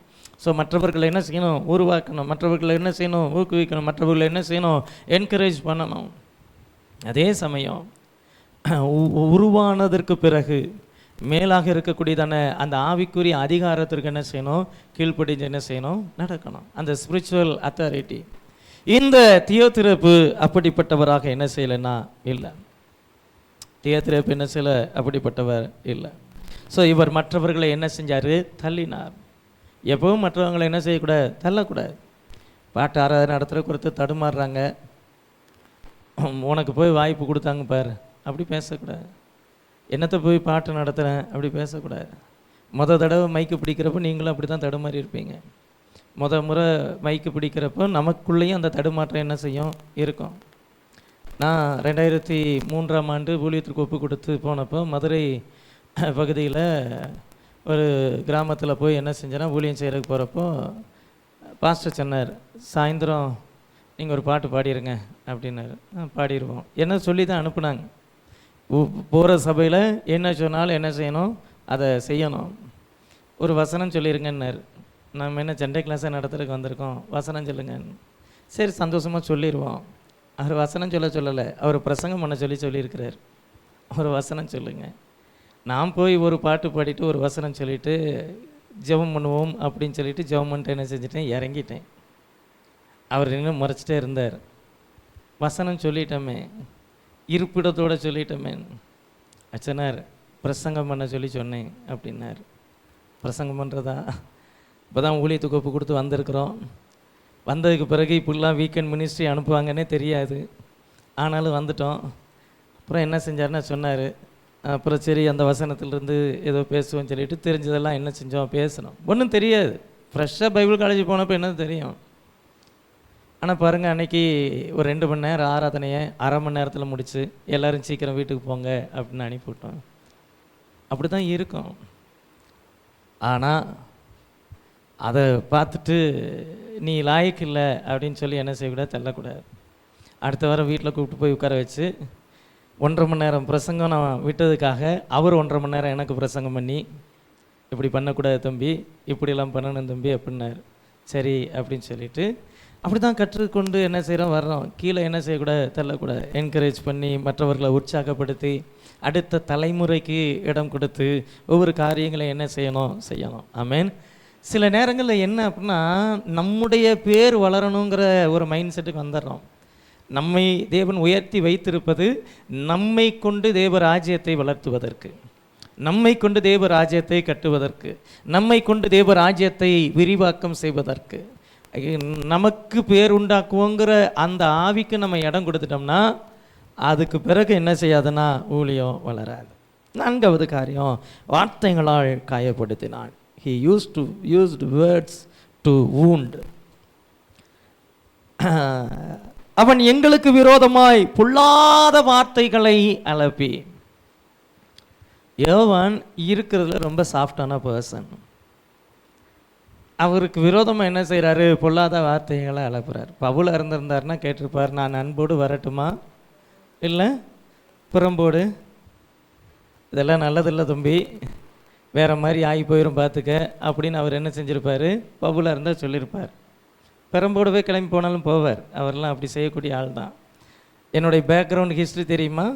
ஸோ மற்றவர்களை என்ன செய்யணும்? உருவாக்கணும். மற்றவர்களை என்ன செய்யணும்? ஊக்குவிக்கணும். மற்றவர்களை என்ன செய்யணும்? என்கரேஜ் பண்ணணும். அதே சமயம் உருவானதற்கு பிறகு மேலாக இருக்கக்கூடியதான அந்த ஆவிக்குரிய அதிகாரத்திற்கு என்ன செய்யணும்? கீழ்ப்படிஞ்சு என்ன செய்யணும்? நடக்கணும். அந்த ஸ்பிரிச்சுவல் அத்தாரிட்டி. இந்த தியோத்திரப்பு அப்படிப்பட்டவராக என்ன செய்யலைன்னா இல்லை. தியோத்திரப்பு என்ன செய்யல? அப்படிப்பட்டவர் இல்லை. ஸோ இவர் மற்றவர்களை என்ன செஞ்சார்? தள்ளினார். எப்பவும் மற்றவங்களை என்ன செய்யக்கூடாது? தள்ளக்கூடாது. பாட்டு ஆராதனை நடத்துகிற குறித்து தடுமாறுறாங்க, உனக்கு போய் வாய்ப்பு கொடுத்தாங்க பாரு, அப்படி பேசக்கூடாது. என்னத்தை போய் பாட்டு நடத்துகிறேன் அப்படி பேசக்கூடாது. தடவை மைக்கு பிடிக்கிறப்போ நீங்களும் அப்படி தான் தடுமாறி இருப்பீங்க. முறை மைக்கு பிடிக்கிறப்போ நமக்குள்ளேயும் அந்த தடுமாற்றம் என்ன செய்யும் இருக்கும். நான் 2003ஆம் ஆண்டு ஊழியத்திற்கு ஒப்பு கொடுத்து போனப்போ மதுரை பகுதியில் ஒரு கிராமத்தில் போய் என்ன செஞ்சேன்னா, ஊழியம் செய்கிறதுக்கு போகிறப்போ பாஸ்டர் சொன்னார், சாயந்தரம் நீங்கள் ஒரு பாட்டு பாடிடுங்க அப்படின்னாரு. பாடிடுவோம் என்ன சொல்லி தான் அனுப்புனாங்க. போகிற சபையில் என்ன சொன்னாலும் என்ன செய்யணும், அதை செய்யணும். ஒரு வசனம் சொல்லிடுங்கன்னாரு. நம்ம என்ன சண்டே கிளாஸை நடத்துறதுக்கு வந்திருக்கோம், வசனம் சொல்லுங்க. சரி சந்தோஷமாக சொல்லிடுவோம். அவர் வசனம் சொல்லலை, அவர் பிரசங்கம் பண்ண சொல்லியிருக்கிறார். ஒரு வசனம் சொல்லுங்கள். நான் போய் ஒரு பாட்டு பாடிட்டு ஒரு வசனம் சொல்லிவிட்டு ஜெபம் பண்ணுவோம் அப்படின்னு சொல்லிட்டு ஜெபம் பண்ணிட்டு என்ன செஞ்சிட்டேன், இறங்கிட்டேன். அவர் இன்னும் முறைச்சிட்டே இருந்தார். வசனம் சொல்லிட்டோமே, இருப்பிடத்தோடு சொல்லிட்டோமே. அச்சனார் பிரசங்கம் பண்ண சொன்னேன் அப்படின்னார். பிரசங்கம் பண்ணுறதா? இப்போ தான் ஊழியத்துக்கு ஒப்பு கொடுத்து வந்திருக்கிறோம். வந்ததுக்கு பிறகு இப்படிலாம் வீக்கெண்ட் மினிஸ்ட்ரி அனுப்புவாங்கன்னே தெரியாது. ஆனாலும் வந்துட்டோம். அப்புறம் என்ன செஞ்சார்னா சொன்னார். அப்புறம் சரி அந்த வசனத்திலிருந்து ஏதோ பேசுவோம்னு சொல்லிட்டு தெரிஞ்சதெல்லாம் என்ன செஞ்சோம், பேசணும். ஒன்றும் தெரியாது. ஃப்ரெஷ்ஷாக பைபிள் காலேஜ் போனப்போ என்ன தெரியும். ஆனால் பாருங்கள், அன்றைக்கி ஒரு 2 மணி நேரம் ஆராதனையை அரை மணி நேரத்தில் முடித்து எல்லோரும் சீக்கிரம் வீட்டுக்கு போங்க அப்படின்னு அனுப்பிவிட்டோம். அப்படி தான் இருக்கும். ஆனால் அதை பார்த்துட்டு நீ லாயக்கு இல்லை அப்படின்னு சொல்லி என்ன செய்யக்கூடாது, தள்ளக்கூடாது. அடுத்த வாரம் வீட்டில் கூப்பிட்டு போய் உட்கார வச்சு 1.5 மணி நேரம் பிரசங்கம் நான் விட்டதுக்காக அவர் 1.5 மணி நேரம் எனக்கு பிரசங்கம் பண்ணி, இப்படி பண்ணக்கூடாது தம்பி, இப்படியெல்லாம் பண்ணணும் தம்பி அப்படின்னாரு. சரி அப்படின்னு சொல்லிட்டு அப்படி தான் கற்றுக்கொண்டு என்ன செய்கிறோம், வர்றோம். கீழே என்ன செய்யக்கூடாது, தள்ளக்கூடாது. என்கரேஜ் பண்ணி மற்றவர்களை உற்சாகப்படுத்தி அடுத்த தலைமுறைக்கு இடம் கொடுத்து ஒவ்வொரு காரியங்களையும் என்ன செய்யணும். ஆமேன். சில நேரங்களில் என்ன அப்படின்னா, நம்முடைய பேர் வளரணுங்கிற ஒரு மைண்ட் செட்டுக்கு வந்துடுறோம். நம்மை தேவன் உயர்த்தி வைத்திருப்பது நம்மை கொண்டு தேவ ராஜ்யத்தை வளர்த்துவதற்கு, நம்மை கொண்டு தேவ ராஜ்யத்தை கட்டுவதற்கு, நம்மை கொண்டு தேவ ராஜ்யத்தை விரிவாக்கம் செய்வதற்கு, நமக்கு பேர் உண்டாக்குவோங்கிற அந்த ஆவிக்கு நம்ம இடம் கொடுத்துட்டோம்னா அதுக்கு பிறகு என்ன செய்யாதுன்னா ஊழியம் வளராது. 4வது காரியம், வார்த்தைகளால் காயப்படுத்தினான். He used words to wound. அவன் எங்களுக்கு விரோதமாய் பொல்லாத வார்த்தைகளை அலப்பி. யோவான் இருக்கிறதுல ரொம்ப சாஃப்டான பர்சன். அவருக்கு விரோதமாக என்ன செய்கிறாரு, பொல்லாத வார்த்தைகளை அலப்புறார். பவுல் இருந்திருந்தாருன்னா கேட்டிருப்பார், நான் அன்போடு வரட்டுமா இல்லை புறம்போடு, இதெல்லாம் நல்லதில்லை தம்பி, வேறு மாதிரி ஆகி போயிடும் பார்த்துக்க அப்படின்னு அவர் என்ன செஞ்சுருப்பார், பவுலாக இருந்தால் சொல்லியிருப்பார். பெரம்போடவே கிளம்பி போனாலும் போவார். அவரெல்லாம் அப்படி செய்யக்கூடிய ஆள் தான். என்னுடைய பேக்ரவுண்ட் ஹிஸ்ட்ரி தெரியுமா,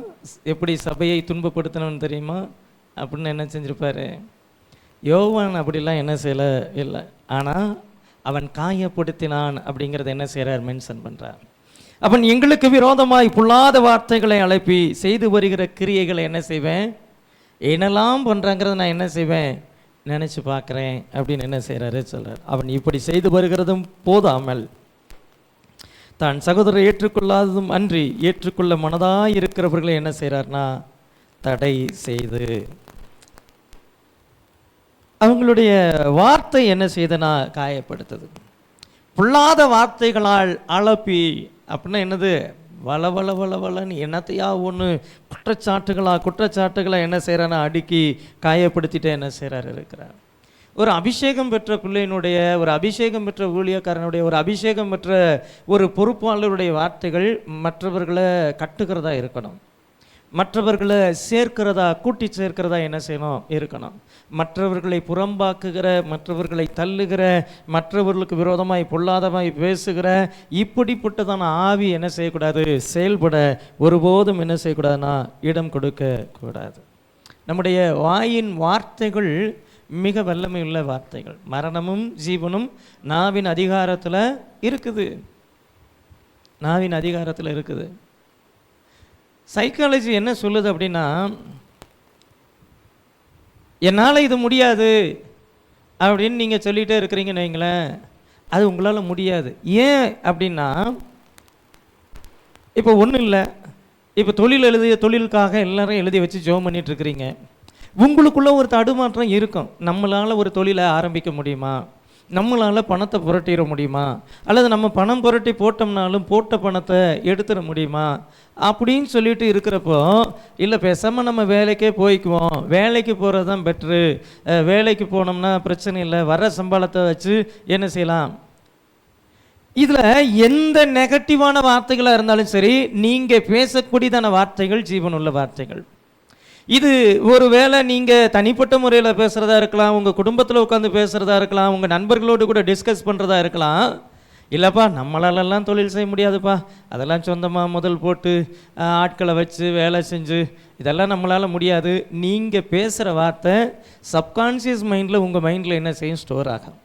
எப்படி சபையை துன்பப்படுத்தணும்னு தெரியுமா அப்படின்னு என்ன செஞ்சுருப்பார். யோவான் அப்படிலாம் என்ன செய்யலை இல்லை. ஆனால் அவன் காயப்படுத்தினான் அப்படிங்கிறத என்ன செய்கிறார், மென்ஷன் பண்ணுறார். அவன் எங்களுக்கு விரோதமாய் பொல்லாத வார்த்தைகளை அழைப்பி செய்து வருகிற கிரியைகளை என்ன செய்வேன், என்னெல்லாம் பண்ணுறாங்கிறத நான் என்ன செய்வேன், நினச்சி பார்க்குறேன் அப்படின்னு என்ன செய்கிறாரு சொல்கிறார். அவன் இப்படி செய்து வருகிறதும் போதாமல் தான் சகோதரரை ஏற்றுக்கொள்ளாததும் அன்றி ஏற்றுக்கொள்ள மனதாக இருக்கிறவர்களை என்ன செய்கிறார்னா தடை செய்து அவங்களுடைய வார்த்தை என்ன செய்தனா காயப்படுத்துது. பொல்லாத வார்த்தைகளால் அலப்பி அப்படின்னா என்னது, வளன்னு என்னத்தையா ஒன்று குற்றச்சாட்டுகளை என்ன செய்கிறான்னா அடுக்கி காயப்படுத்திட்டு என்ன செய்கிறாரு இருக்கிறார். ஒரு அபிஷேகம் பெற்ற பிள்ளையினுடைய, ஒரு அபிஷேகம் பெற்ற ஊழியக்காரனுடைய, ஒரு அபிஷேகம் பெற்ற ஒரு பொறுப்பாளருடைய வார்த்தைகள் மற்றவர்களை கட்டுகிறதா இருக்கணும், மற்றவர்களை சேர்க்கிறதா, கூட்டி சேர்க்கிறதா என்ன செய்யணும் இருக்கணும். மற்றவர்களை புறம்பாக்குகிற, மற்றவர்களை தள்ளுகிற, மற்றவர்களுக்கு விரோதமாய் பொல்லாதமாய் பேசுகிற இப்படிப்பட்டதான ஆவி என்ன செய்யக்கூடாது, செயல்பட ஒருபோதும் என்ன செய்யக்கூடாதுன்னா இடம் கொடுக்க கூடாது. நம்முடைய வாயின் வார்த்தைகள் மிக வல்லமை உள்ள வார்த்தைகள். மரணமும் ஜீவனும் நாவின் அதிகாரத்தில் இருக்குது, நாவின் அதிகாரத்தில் இருக்குது. சைக்காலஜி என்ன சொல்லுது அப்படின்னா, என்னால் இது முடியாது அப்படின்னு நீங்கள் சொல்லிகிட்டே இருக்கிறீங்கன்னு வைங்களேன், அது உங்களால் முடியாது. ஏன் அப்படின்னா, இப்போ ஒன்றும் இல்லை, இப்போ தொழிலுக்காக எல்லாரும் எழுதி வச்சு ஜெபம் பண்ணிட்டு இருக்கிறீங்க. உங்களுக்குள்ள ஒரு தடுமாற்றம் இருக்கும். நம்மளால் ஒரு தொழிலை ஆரம்பிக்க முடியுமா, நம்மளால் பணத்தை புரட்டிட முடியுமா, அல்லது நம்ம பணம் புரட்டி போட்டோம்னாலும் போட்ட பணத்தை எடுத்துட முடியுமா அப்படின்னு சொல்லிட்டு இருக்கிறப்போ, இல்லை பேசாமல் நம்ம வேலைக்கே போய்க்குவோம், வேலைக்கு போகிறது தான் பெட்ரு, வேலைக்கு போனோம்னா பிரச்சனை இல்லை, வர சம்பளத்தை வச்சு என்ன செய்யலாம். இதில் எந்த நெகட்டிவான வார்த்தைகளாக இருந்தாலும் சரி, நீங்கள் பேசக்கூடியதான வார்த்தைகள் ஜீவனுள்ள வார்த்தைகள். இது ஒரு வேளை நீங்கள் தனிப்பட்ட முறையில் பேசுகிறதா இருக்கலாம், உங்கள் குடும்பத்தில் உட்காந்து பேசுகிறதா இருக்கலாம், உங்கள் நண்பர்களோடு கூட டிஸ்கஸ் பண்ணுறதா இருக்கலாம். இல்லைப்பா நம்மளாலெல்லாம் தொழில் செய்ய முடியாதுப்பா, அதெல்லாம் சொந்தமாக முதல் போட்டு ஆட்களை வச்சு வேலை செஞ்சு இதெல்லாம் நம்மளால் முடியாது. நீங்கள் பேசுகிற வார்த்தை சப்கான்ஷியஸ் மைண்டில், உங்கள் மைண்டில் என்ன செய்யும், ஸ்டோர் ஆகும்.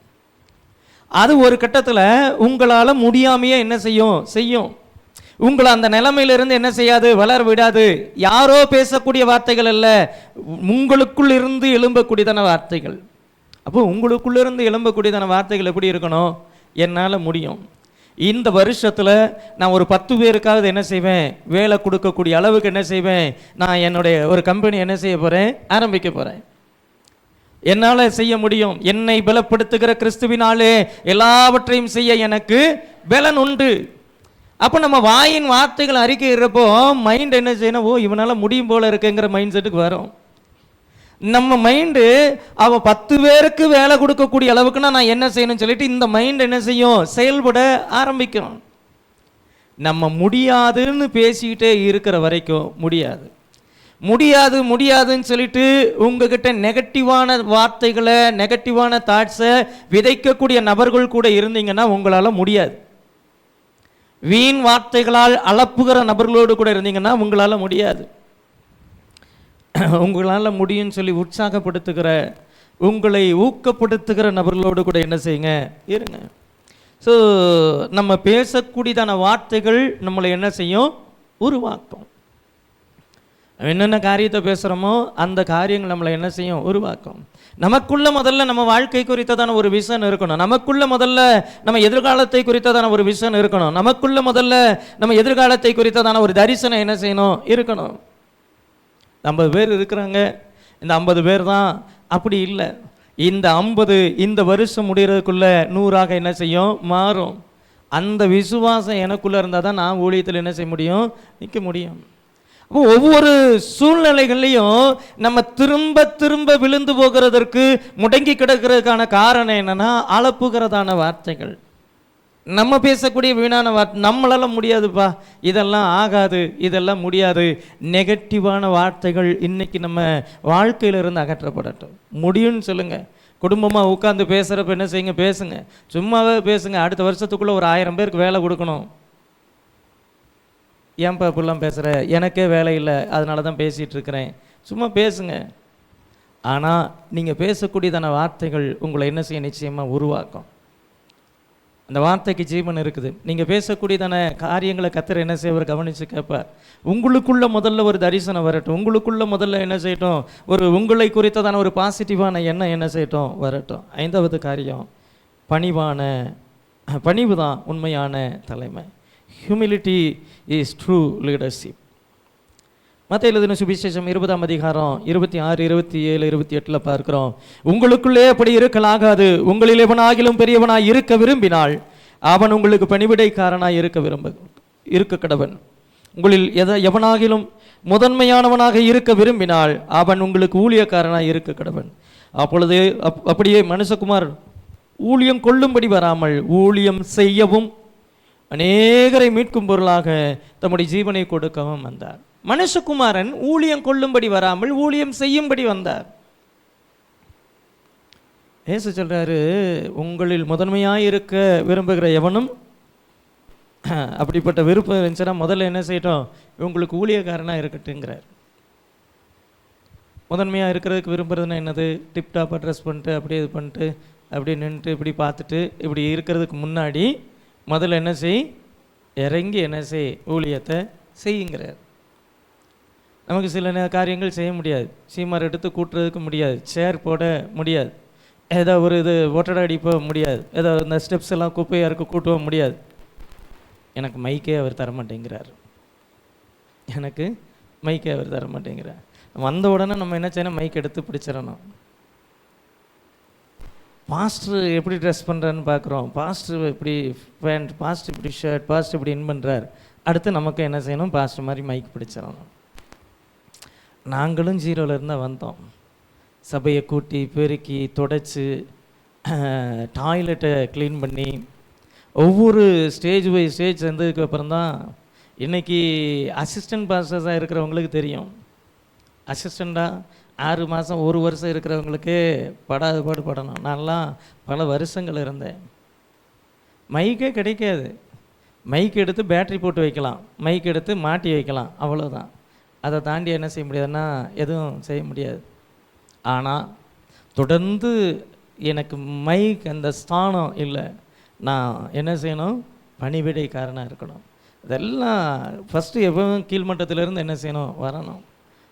அது ஒரு கட்டத்தில் உங்களால் முடியாமையே என்ன செய்யும், உங்களை அந்த நிலைமையிலிருந்து என்ன செய்யாது, வளர விடாது. யாரோ பேசக்கூடிய வார்த்தைகள் அல்ல, உங்களுக்குள் இருந்து எழும்பக்கூடியதான வார்த்தைகள். அப்போ உங்களுக்குள்ளிருந்து எழும்பக்கூடியதான வார்த்தைகள் எப்படி இருக்கணும், என்னால் முடியும், இந்த வருஷத்தில் நான் ஒரு 10 பேருக்காவது என்ன செய்வேன், வேலை கொடுக்கக்கூடிய அளவுக்கு என்ன செய்வேன், நான் என்னுடைய ஒரு கம்பெனி என்ன செய்ய போகிறேன், ஆரம்பிக்க போகிறேன், என்னால் செய்ய முடியும், என்னை பலப்படுத்துகிற கிறிஸ்துவினாலே எல்லாவற்றையும் செய்ய எனக்கு பலன் உண்டு. அப்போ நம்ம வாயின் வார்த்தைகள் அறிக்கைறப்போ மைண்ட் என்ன செய்யணும், ஓ இவனால் முடியும் போல இருக்குங்கிற மைண்ட் செட்டுக்கு வரும். நம்ம மைண்டு அவன் 10 பேருக்கு வேலை கொடுக்கக்கூடிய அளவுக்குன்னா நான் என்ன செய்யணும்னு சொல்லிட்டு இந்த மைண்ட் என்ன செய்யும், செயல்பட ஆரம்பிக்கும். நம்ம முடியாதுன்னு பேசிக்கிட்டே இருக்கிற வரைக்கும் முடியாதுன்னு சொல்லிட்டு உங்ககிட்ட நெகட்டிவான வார்த்தைகளை, நெகட்டிவான தாட்ஸை விதைக்கக்கூடிய நபர்கள் கூட இருந்தீங்கன்னா உங்களால் முடியாது. வீண் வார்த்தைகளால் அளப்புகிற நபர்களோடு கூட இருந்தீங்கன்னா உங்களால் முடியாது. உங்களால் முடியும்னு சொல்லி உற்சாகப்படுத்துகிற, உங்களை ஊக்கப்படுத்துகிற நபர்களோடு கூட என்ன செய்யுங்க, இருங்க. ஸோ நம்ம பேசக்கூடியதான வார்த்தைகள் நம்மளை என்ன செய்யும், உருவாக்கும். என்னென்ன காரியத்தை பேசுகிறோமோ அந்த காரியங்கள் நம்மளை என்ன செய்யும், உருவாக்கும். நமக்குள்ள முதல்ல நம்ம வாழ்க்கை குறித்ததான ஒரு விஷன் இருக்கணும், நமக்குள்ள முதல்ல நம்ம எதிர்காலத்தை குறித்ததான ஒரு விஷன் இருக்கணும், நமக்குள்ள முதல்ல நம்ம எதிர்காலத்தை குறித்ததான ஒரு தரிசனம் என்ன செய்யணும், இருக்கணும். 50 பேர் இருக்கிறாங்க, இந்த 50 பேர் தான், அப்படி இல்லை. இந்த 50 இந்த வருஷம் முடிகிறதுக்குள்ள 100ஆக என்ன செய்யும், மாறும். அந்த விசுவாசம் எனக்குள்ளே இருந்தால் தான் நான் ஊழியத்தில் என்ன செய்ய முடியும், நிற்க முடியும். ஒவ்வொரு சூழ்நிலைகள்லையும் நம்ம திரும்ப திரும்ப விழுந்து போகிறதற்கு, முடங்கி கிடக்கிறதுக்கான காரணம் என்னன்னா, அளப்புகிறதான வார்த்தைகள். நம்ம பேசக்கூடிய வீணான வார்த்தை, நம்மளால முடியாதுப்பா, இதெல்லாம் ஆகாது, இதெல்லாம் முடியாது, நெகட்டிவான வார்த்தைகள் இன்னைக்கு நம்ம வாழ்க்கையிலிருந்து அகற்றப்படட்டும். முடியும்னு சொல்லுங்க. குடும்பமாக உட்காந்து பேசுகிறப்ப என்ன செய்யுங்க, பேசுங்க, சும்மாவே பேசுங்க. அடுத்த வருஷத்துக்குள்ளே ஒரு 1000 பேருக்கு வேலை கொடுக்கணும். ஏன்பா இப்படிலாம் பேசுகிற, எனக்கே வேலை இல்லை, அதனால தான் பேசிகிட்டு இருக்கிறேன். சும்மா பேசுங்க. ஆனால் நீங்கள் பேசக்கூடியதான வார்த்தைகள் உங்களை என்ன செய்ய, நிச்சயமாக உருவாக்கும். அந்த வார்த்தைக்கு ஜீவன் இருக்குது. நீங்கள் பேசக்கூடியதான காரியங்களை கர்த்தர் என்ன செய்வார், கவனித்து கேட்பார். உங்களுக்குள்ள முதல்ல ஒரு தரிசனம் வரட்டும், உங்களுக்குள்ள முதல்ல என்ன செய்யட்டும், ஒரு உங்களை குறித்ததான ஒரு பாசிட்டிவான எண்ணம் என்ன செய்யட்டும், வரட்டும். 5வது காரியம், பணிவு தான் உண்மையான தலைமை. Humility is true leadership. மத்தேயு எழுதின சுவிசேஷம் 20ஆம் அதிகாரம் 26, 27, 28 பார்க்கிறோம். உங்களுக்குள்ளே அப்படி இருக்கலாகாது. உங்களில் எவனாகிலும் பெரியவனாய் இருக்க விரும்பினால் அவன் உங்களுக்கு பணிவிடைக்காரனாய் இருக்க கடவன். உங்களில் எவனாகிலும் முதன்மையானவனாக இருக்க விரும்பினால் அவன் உங்களுக்கு ஊழியக்காரனாய் இருக்க கடவன். அப்பொழுது அப்படியே மனுஷகுமார் ஊழியம் கொள்ளும்படி வராமல் ஊழியம் செய்யவும் அநேகரை மீட்கும் பொருளாக தம்முடைய ஜீவனை கொடுக்கவும் வந்தார். மனுஷகுமாரன் ஊழியம் கொள்ளும்படி வராமல் ஊழியம் செய்யும்படி வந்தார். ஏசு சொல்றாரு, உங்களில் முதன்மையாக இருக்க விரும்புகிற எவனும், அப்படிப்பட்ட விருப்பம் இருந்துச்சுன்னா முதல்ல என்ன செய்யட்டும், உங்களுக்கு ஊழியக்காரனாக இருக்கட்டுங்கிறார். முதன்மையாக இருக்கிறதுக்கு விரும்புறதுன்னா என்னது, டிப்டாப்பாக ட்ரெஸ் பண்ணிட்டு அப்படியே இது பண்ணிட்டு அப்படியே நின்றுட்டு இப்படி பார்த்துட்டு இப்படி இருக்கிறதுக்கு முன்னாடி முதல்ல என்ன செய், இறங்கி என்ன செய், ஊழியத்தை செய்யுங்கிறார். நமக்கு சில காரியங்கள் செய்ய முடியாது. சீமார் எடுத்து கூட்டுறதுக்கு முடியாது, சேர் போட முடியாது, ஏதோ ஒரு இது ஒட்டடை அடிப்ப முடியாது, ஏதோ இந்த ஸ்டெப்ஸ் எல்லாம் குப்பையாக இருக்க கூட்டவும் முடியாது. எனக்கு மைக்கே அவர் தரமாட்டேங்கிறார், எனக்கு மைக்கே அவர் தரமாட்டேங்கிறார். வந்த உடனே நம்ம என்ன செய்யணும், மைக் எடுத்து பிடிச்சிடணும். பாஸ்டர் எப்படி ட்ரெஸ் பண்ணுறான்னு பார்க்குறோம், பாஸ்டர் இப்படி பேண்ட், பாஸ்டர் இப்படி ஷர்ட், பாஸ்டர் இப்படி இன் பண்ணுறார். அடுத்து நமக்கு என்ன செய்யணும், பாஸ்டர் மாதிரி மைக் பிடிச்சிடணும். நாங்களும் ஜீரோவில் இருந்தால் வந்தோம். சபையை கூட்டி பெருக்கி தொடச்சி டாய்லெட்டை க்ளீன் பண்ணி ஒவ்வொரு ஸ்டேஜ் பை ஸ்டேஜ் வந்ததுக்கு அப்புறம் தான் இன்றைக்கி அசிஸ்டன்ட் பாஸ்டர்ஸாக இருக்கிறவங்களுக்கு தெரியும். அசிஸ்டண்ட்டாக 6 மாதம் 1 வருஷம் இருக்கிறவங்களுக்கே படாத பாடு படணும். நான்லாம் பல வருஷங்கள் இருந்தேன். மைக்கே கிடைக்காது. மைக் எடுத்து பேட்ரி போட்டு வைக்கலாம், மைக் எடுத்து மாட்டி வைக்கலாம், அவ்வளோதான். அதை தாண்டி என்ன செய்ய முடியாதுன்னா எதுவும் செய்ய முடியாது. ஆனால் தொடர்ந்து எனக்கு மைக் அந்த ஸ்தானம் இல்லை. நான் என்ன செய்யணும், பணிவிடைக்காரனாக இருக்கணும். இதெல்லாம் ஃபஸ்ட்டு எப்பவும் கீழ்மட்டத்திலேருந்து என்ன செய்யணும், வரணும்.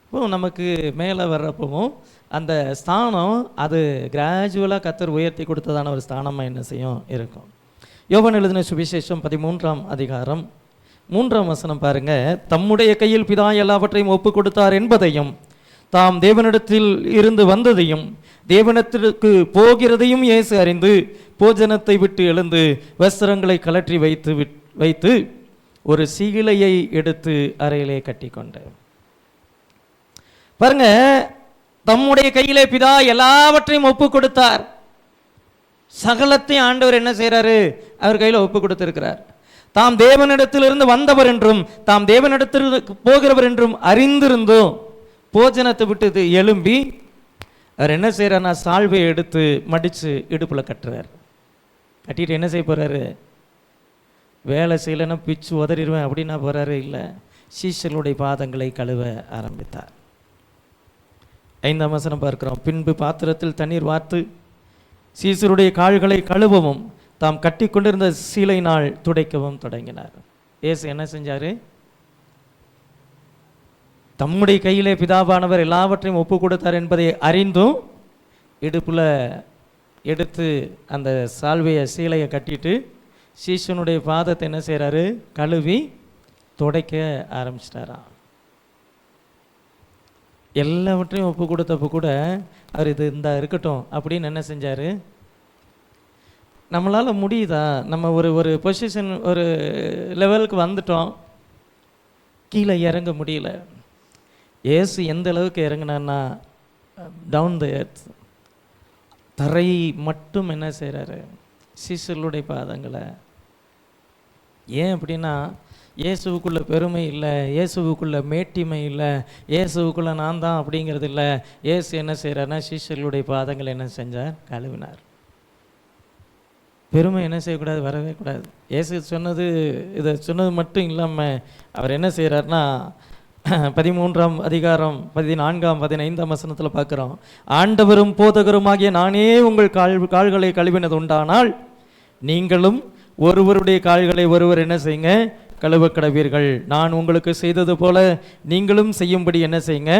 இப்போ நமக்கு மேலே வர்றப்பவும் அந்த ஸ்தானம் அது கிராஜுவலாக கர்த்தர் உயர்த்தி கொடுத்ததான ஒரு ஸ்தானமாக என்ன செய்யும் இருக்கும். யோவான் எழுதின சுவிசேஷம் 13ஆம் அதிகாரம் 3ஆம் வசனம் பாருங்க. தம்முடைய கையில் பிதா எல்லாவற்றையும் ஒப்பு கொடுத்தார் என்பதையும், தாம் தேவனிடத்தில் இருந்து வந்ததையும் தேவனிடத்திற்கு போகிறதையும் இயேசு அறிந்து போஜனத்தை விட்டு எழுந்து வஸ்திரங்களை கலற்றி வைத்து ஒரு சிகிலையை எடுத்து அறையிலே கட்டி கொண்டார். பாருங்க, தம்முடைய கையிலே பிதா எல்லாவற்றையும் ஒப்பு கொடுத்தார். சகலத்தையும் ஆண்டவர் என்ன செய்கிறாரு, அவர் கையில் ஒப்பு கொடுத்திருக்கிறார். தாம் தேவனிடத்திலிருந்து வந்தவர் என்றும் தாம் தேவனிடத்திற்கு போகிறவர் என்றும் அறிந்திருந்தோம். போஜனத்தை விட்டு எழும்பி அவர் என்ன செய்கிறார்னா சால்வையை எடுத்து மடித்து இடுப்பில் கட்டுறார். கட்டிட்டு என்ன செய்ய போகிறாரு, வேலை செய்யலைன்னா பிச்சு உதறிடுவேன் அப்படின்னா போகிறாரு, இல்லை, சீஷர்களுடைய பாதங்களை கழுவ ஆரம்பித்தார். 5ஆம் வசனம் பார்க்கிறோம். பின்பு பாத்திரத்தில் தண்ணீர் வார்த்து சீசருடைய கால்களை கழுவவும் தாம் கட்டி கொண்டிருந்த சீலையினால் துடைக்கவும் தொடங்கினார். இயேசு என்ன செஞ்சார், தம்முடைய கையிலே பிதாவானவர் எல்லாவற்றையும் ஒப்பு கொடுத்தார் என்பதை அறிந்தும் இடுப்பில் எடுத்து அந்த சால்வையை சீலையை கட்டிட்டு சீசனுடைய பாதத்தை என்ன செய்கிறாரு, கழுவி துடைக்க ஆரம்பிச்சிட்டாராம். எல்லாவற்றையும் ஒப்பு கொடுத்தப்போ கூட அவர் இது இந்த இருக்கட்டும் அப்படின்னு என்ன செஞ்சார். நம்மளால் முடியுதா, நம்ம ஒரு பொசிஷன் ஒரு லெவலுக்கு வந்துட்டோம், கீழே இறங்க முடியல. இயேசு எந்த அளவுக்கு இறங்கினான்னா டவுன் த எர்த், தரை மட்டும் என்ன செய்கிறாரு, சீசர்களுடைய பாதங்களை. ஏன் அப்படின்னா இயேசுவுக்குள்ள பெருமை இல்லை, இயேசுவுக்குள்ள மேட்டிமை இல்லை, இயேசுவுக்குள்ள நான் தான் அப்படிங்கிறது இல்லை. இயேசு என்ன செய்கிறாருன்னா சீஷர்களுடைய பாதங்களை என்ன செஞ்சார், கழுவினார். பெருமை என்ன செய்யக்கூடாது, வரவே கூடாது. இயேசு சொன்னது இதை சொன்னது மட்டும் இல்லாமல் அவர் என்ன செய்கிறார்னா 13ஆம் அதிகாரம் 14ஆம் 15ஆம் வசனத்தில் பார்க்குறோம். ஆண்டவரும் போதகருமாகிய நானே உங்கள் கால்களை கழுவினது உண்டானால் நீங்களும் ஒருவருடைய கால்களை ஒருவர் என்ன செய்யுங்க, கழுவ கடவீர்கள். நான் உங்களுக்கு செய்தது போல நீங்களும் செய்யும்படி என்ன செய்யுங்க,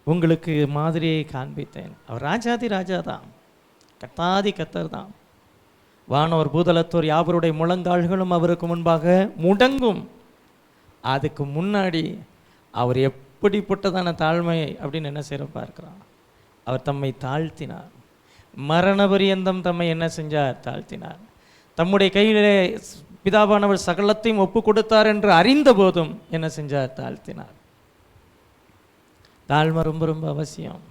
உங்களுக்கு மாதிரியை காண்பித்தேன். அவர் ராஜாதி ராஜா தான், கத்தாதி கத்தர் தான். வானோர் பூதலத்தோர் யாவருடைய முழங்கால்களும் அவருக்கு முன்பாக முடங்கும். அதுக்கு முன்னாடி அவர் எப்படிப்பட்டதான தாழ்மை அப்படின்னு என்ன செய்ய பார்க்கிறான். அவர் தம்மை தாழ்த்தினார், மரண பரியந்தம் தம்மை என்ன செஞ்சார், தாழ்த்தினார். தம்முடைய கையிலே பிதாவானவர் சகலத்தையும் ஒப்பு கொடுத்தார் என்று அறிந்த போதும் என்ன செஞ்சார், தாழ்த்தினார். தாழ்மை ரொம்ப ரொம்ப அவசியம்.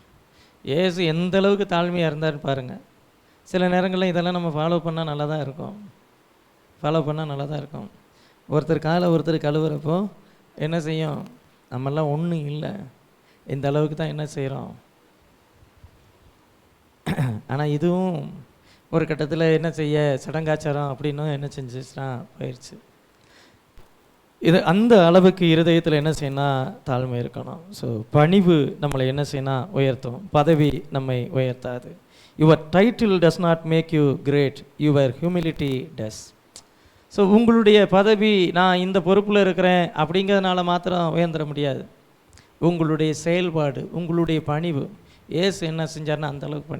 இயேசு எந்த அளவுக்கு தாழ்மையாக இருந்தார் பாருங்க. சில நேரங்களில் இதெல்லாம் நம்ம ஃபாலோ பண்ணால் நல்லா தான் இருக்கும், ஃபாலோ பண்ணால் நல்லா தான் இருக்கும். ஒருத்தர் காலை ஒருத்தர் கழுவுறப்போ என்ன செய்யும், நம்மெல்லாம் ஒன்றும் இல்லை, இந்த அளவுக்கு தான் என்ன செய்கிறோம். ஆனால் இதுவும் ஒரு கட்டத்தில் என்ன செய்ய, சடங்காச்சாரம் அப்படின்னும் என்ன செஞ்சிச்சுன்னா போயிடுச்சு. இது அந்த அளவுக்கு இருதயத்தில் என்ன செய்யணும், தாழ்மை இருக்கணும். ஸோ பணிவு நம்மளை என்ன செய்யணும், உயர்த்தும். பதவி நம்மை உயர்த்தாது. Your title does not make you great, your humility does. So உங்களுடைய பதவி, நான் இந்த பொறுப்பில் இருக்கிறேன் அப்படிங்கிறதுனால மாத்திரம் உயர்ந்துட முடியாது. உங்களுடைய செயல்பாடு, உங்களுடைய பணிவு. ஏசு என்ன செஞ்சார்னா அந்த அளவுக்கு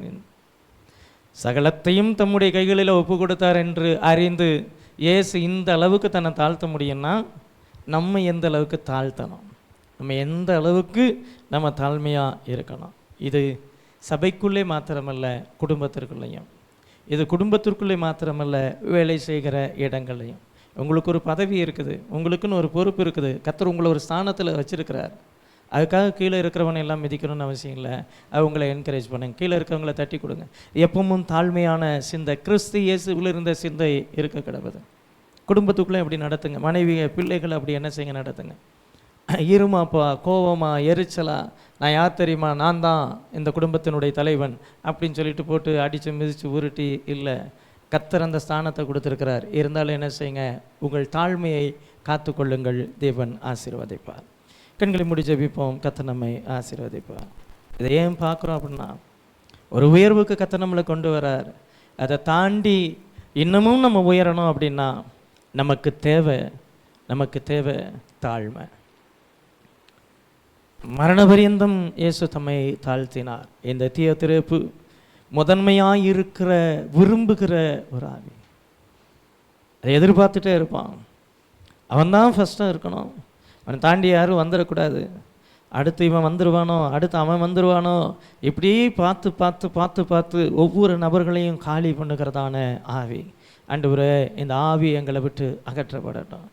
சகலத்தையும் தம்முடைய கைகளில் ஒப்பு கொடுத்தார் என்று அறிந்து இயேசு இந்த அளவுக்கு தன்னை தாழ்த்த முடியும்னா நம்ம எந்த அளவுக்கு தாழ்த்தணும், நம்ம எந்த அளவுக்கு நம்ம தாழ்மையாக இருக்கணும். இது சபைக்குள்ளே மாத்திரமல்ல, குடும்பத்திற்குள்ளேயும். இது குடும்பத்திற்குள்ளே மாத்திரமல்ல, வேலை செய்கிற இடங்கள்லையும். உங்களுக்கு ஒரு பதவி இருக்குது, உங்களுக்குன்னு ஒரு பொறுப்பு இருக்குது, கர்த்தர் உங்களை ஒரு ஸ்தானத்தில் வச்சுருக்கிறார். அதுக்காக கீழே இருக்கிறவனை எல்லாம் மிதிக்கணும்னு அவசியம் இல்லை. அவங்கள என்கரேஜ் பண்ணுங்க, கீழே இருக்கிறவங்கள தட்டி கொடுங்க. எப்பவும் தாழ்மையான சிந்தை, கிறிஸ்து இயேசுவில் இருந்த சிந்தை இருக்க கிடவுது. குடும்பத்துக்குள்ளே அப்படி நடத்துங்க. மனைவி பிள்ளைகளை அப்படி என்ன செய்யுங்க, நடத்துங்க. இருமாப்பா, கோவமா, எரிச்சலா, நான் யார் தெரியுமா, நான் தான் இந்த குடும்பத்தினுடைய தலைவன் அப்படின்னு சொல்லிட்டு போட்டு அடித்து மிதித்து உருட்டி இல்லை. கர்த்தர் அந்த ஸ்தானத்தை கொடுத்துருக்கிறார். இருந்தாலும் என்ன செய்யுங்க, உங்கள் தாழ்மையை காத்து கொள்ளுங்கள், தேவன் ஆசீர்வதிப்பார். கண்களை மூடி ஜெபிப்போம். கர்த்தர் நம்மை ஆசீர்வதிப்பார். இதை ஏன் பார்க்குறோம் அப்படின்னா, ஒரு உயர்வுக்கு கர்த்தர் நம்மளை கொண்டு வரார். அதை தாண்டி இன்னமும் நம்ம உயரணும் அப்படின்னா நமக்கு தேவை தாழ்மை. மரணபரியந்தம் இயேசு தம்மை தாழ்த்தினார். இந்த தியோதிரேப்பு முதன்மையாக இருக்கிற விரும்புகிற ஒரு ஆவி. அதை எதிர்பார்த்துட்டே இருப்பான். அவன் தான் ஃபஸ்ட்டாக இருக்கணும், அவனை தாண்டி யாரும் வந்துடக்கூடாது. அடுத்து இவன் வந்துடுவானோ, அடுத்து அவன் வந்துடுவானோ, இப்படி பார்த்து பார்த்து பார்த்து பார்த்து ஒவ்வொரு நபர்களையும் காலி பண்ணுகிறதான ஆவி. ஆண்டவரே, இந்த ஆவி எங்களை விட்டு அகற்றப்படட்டும்.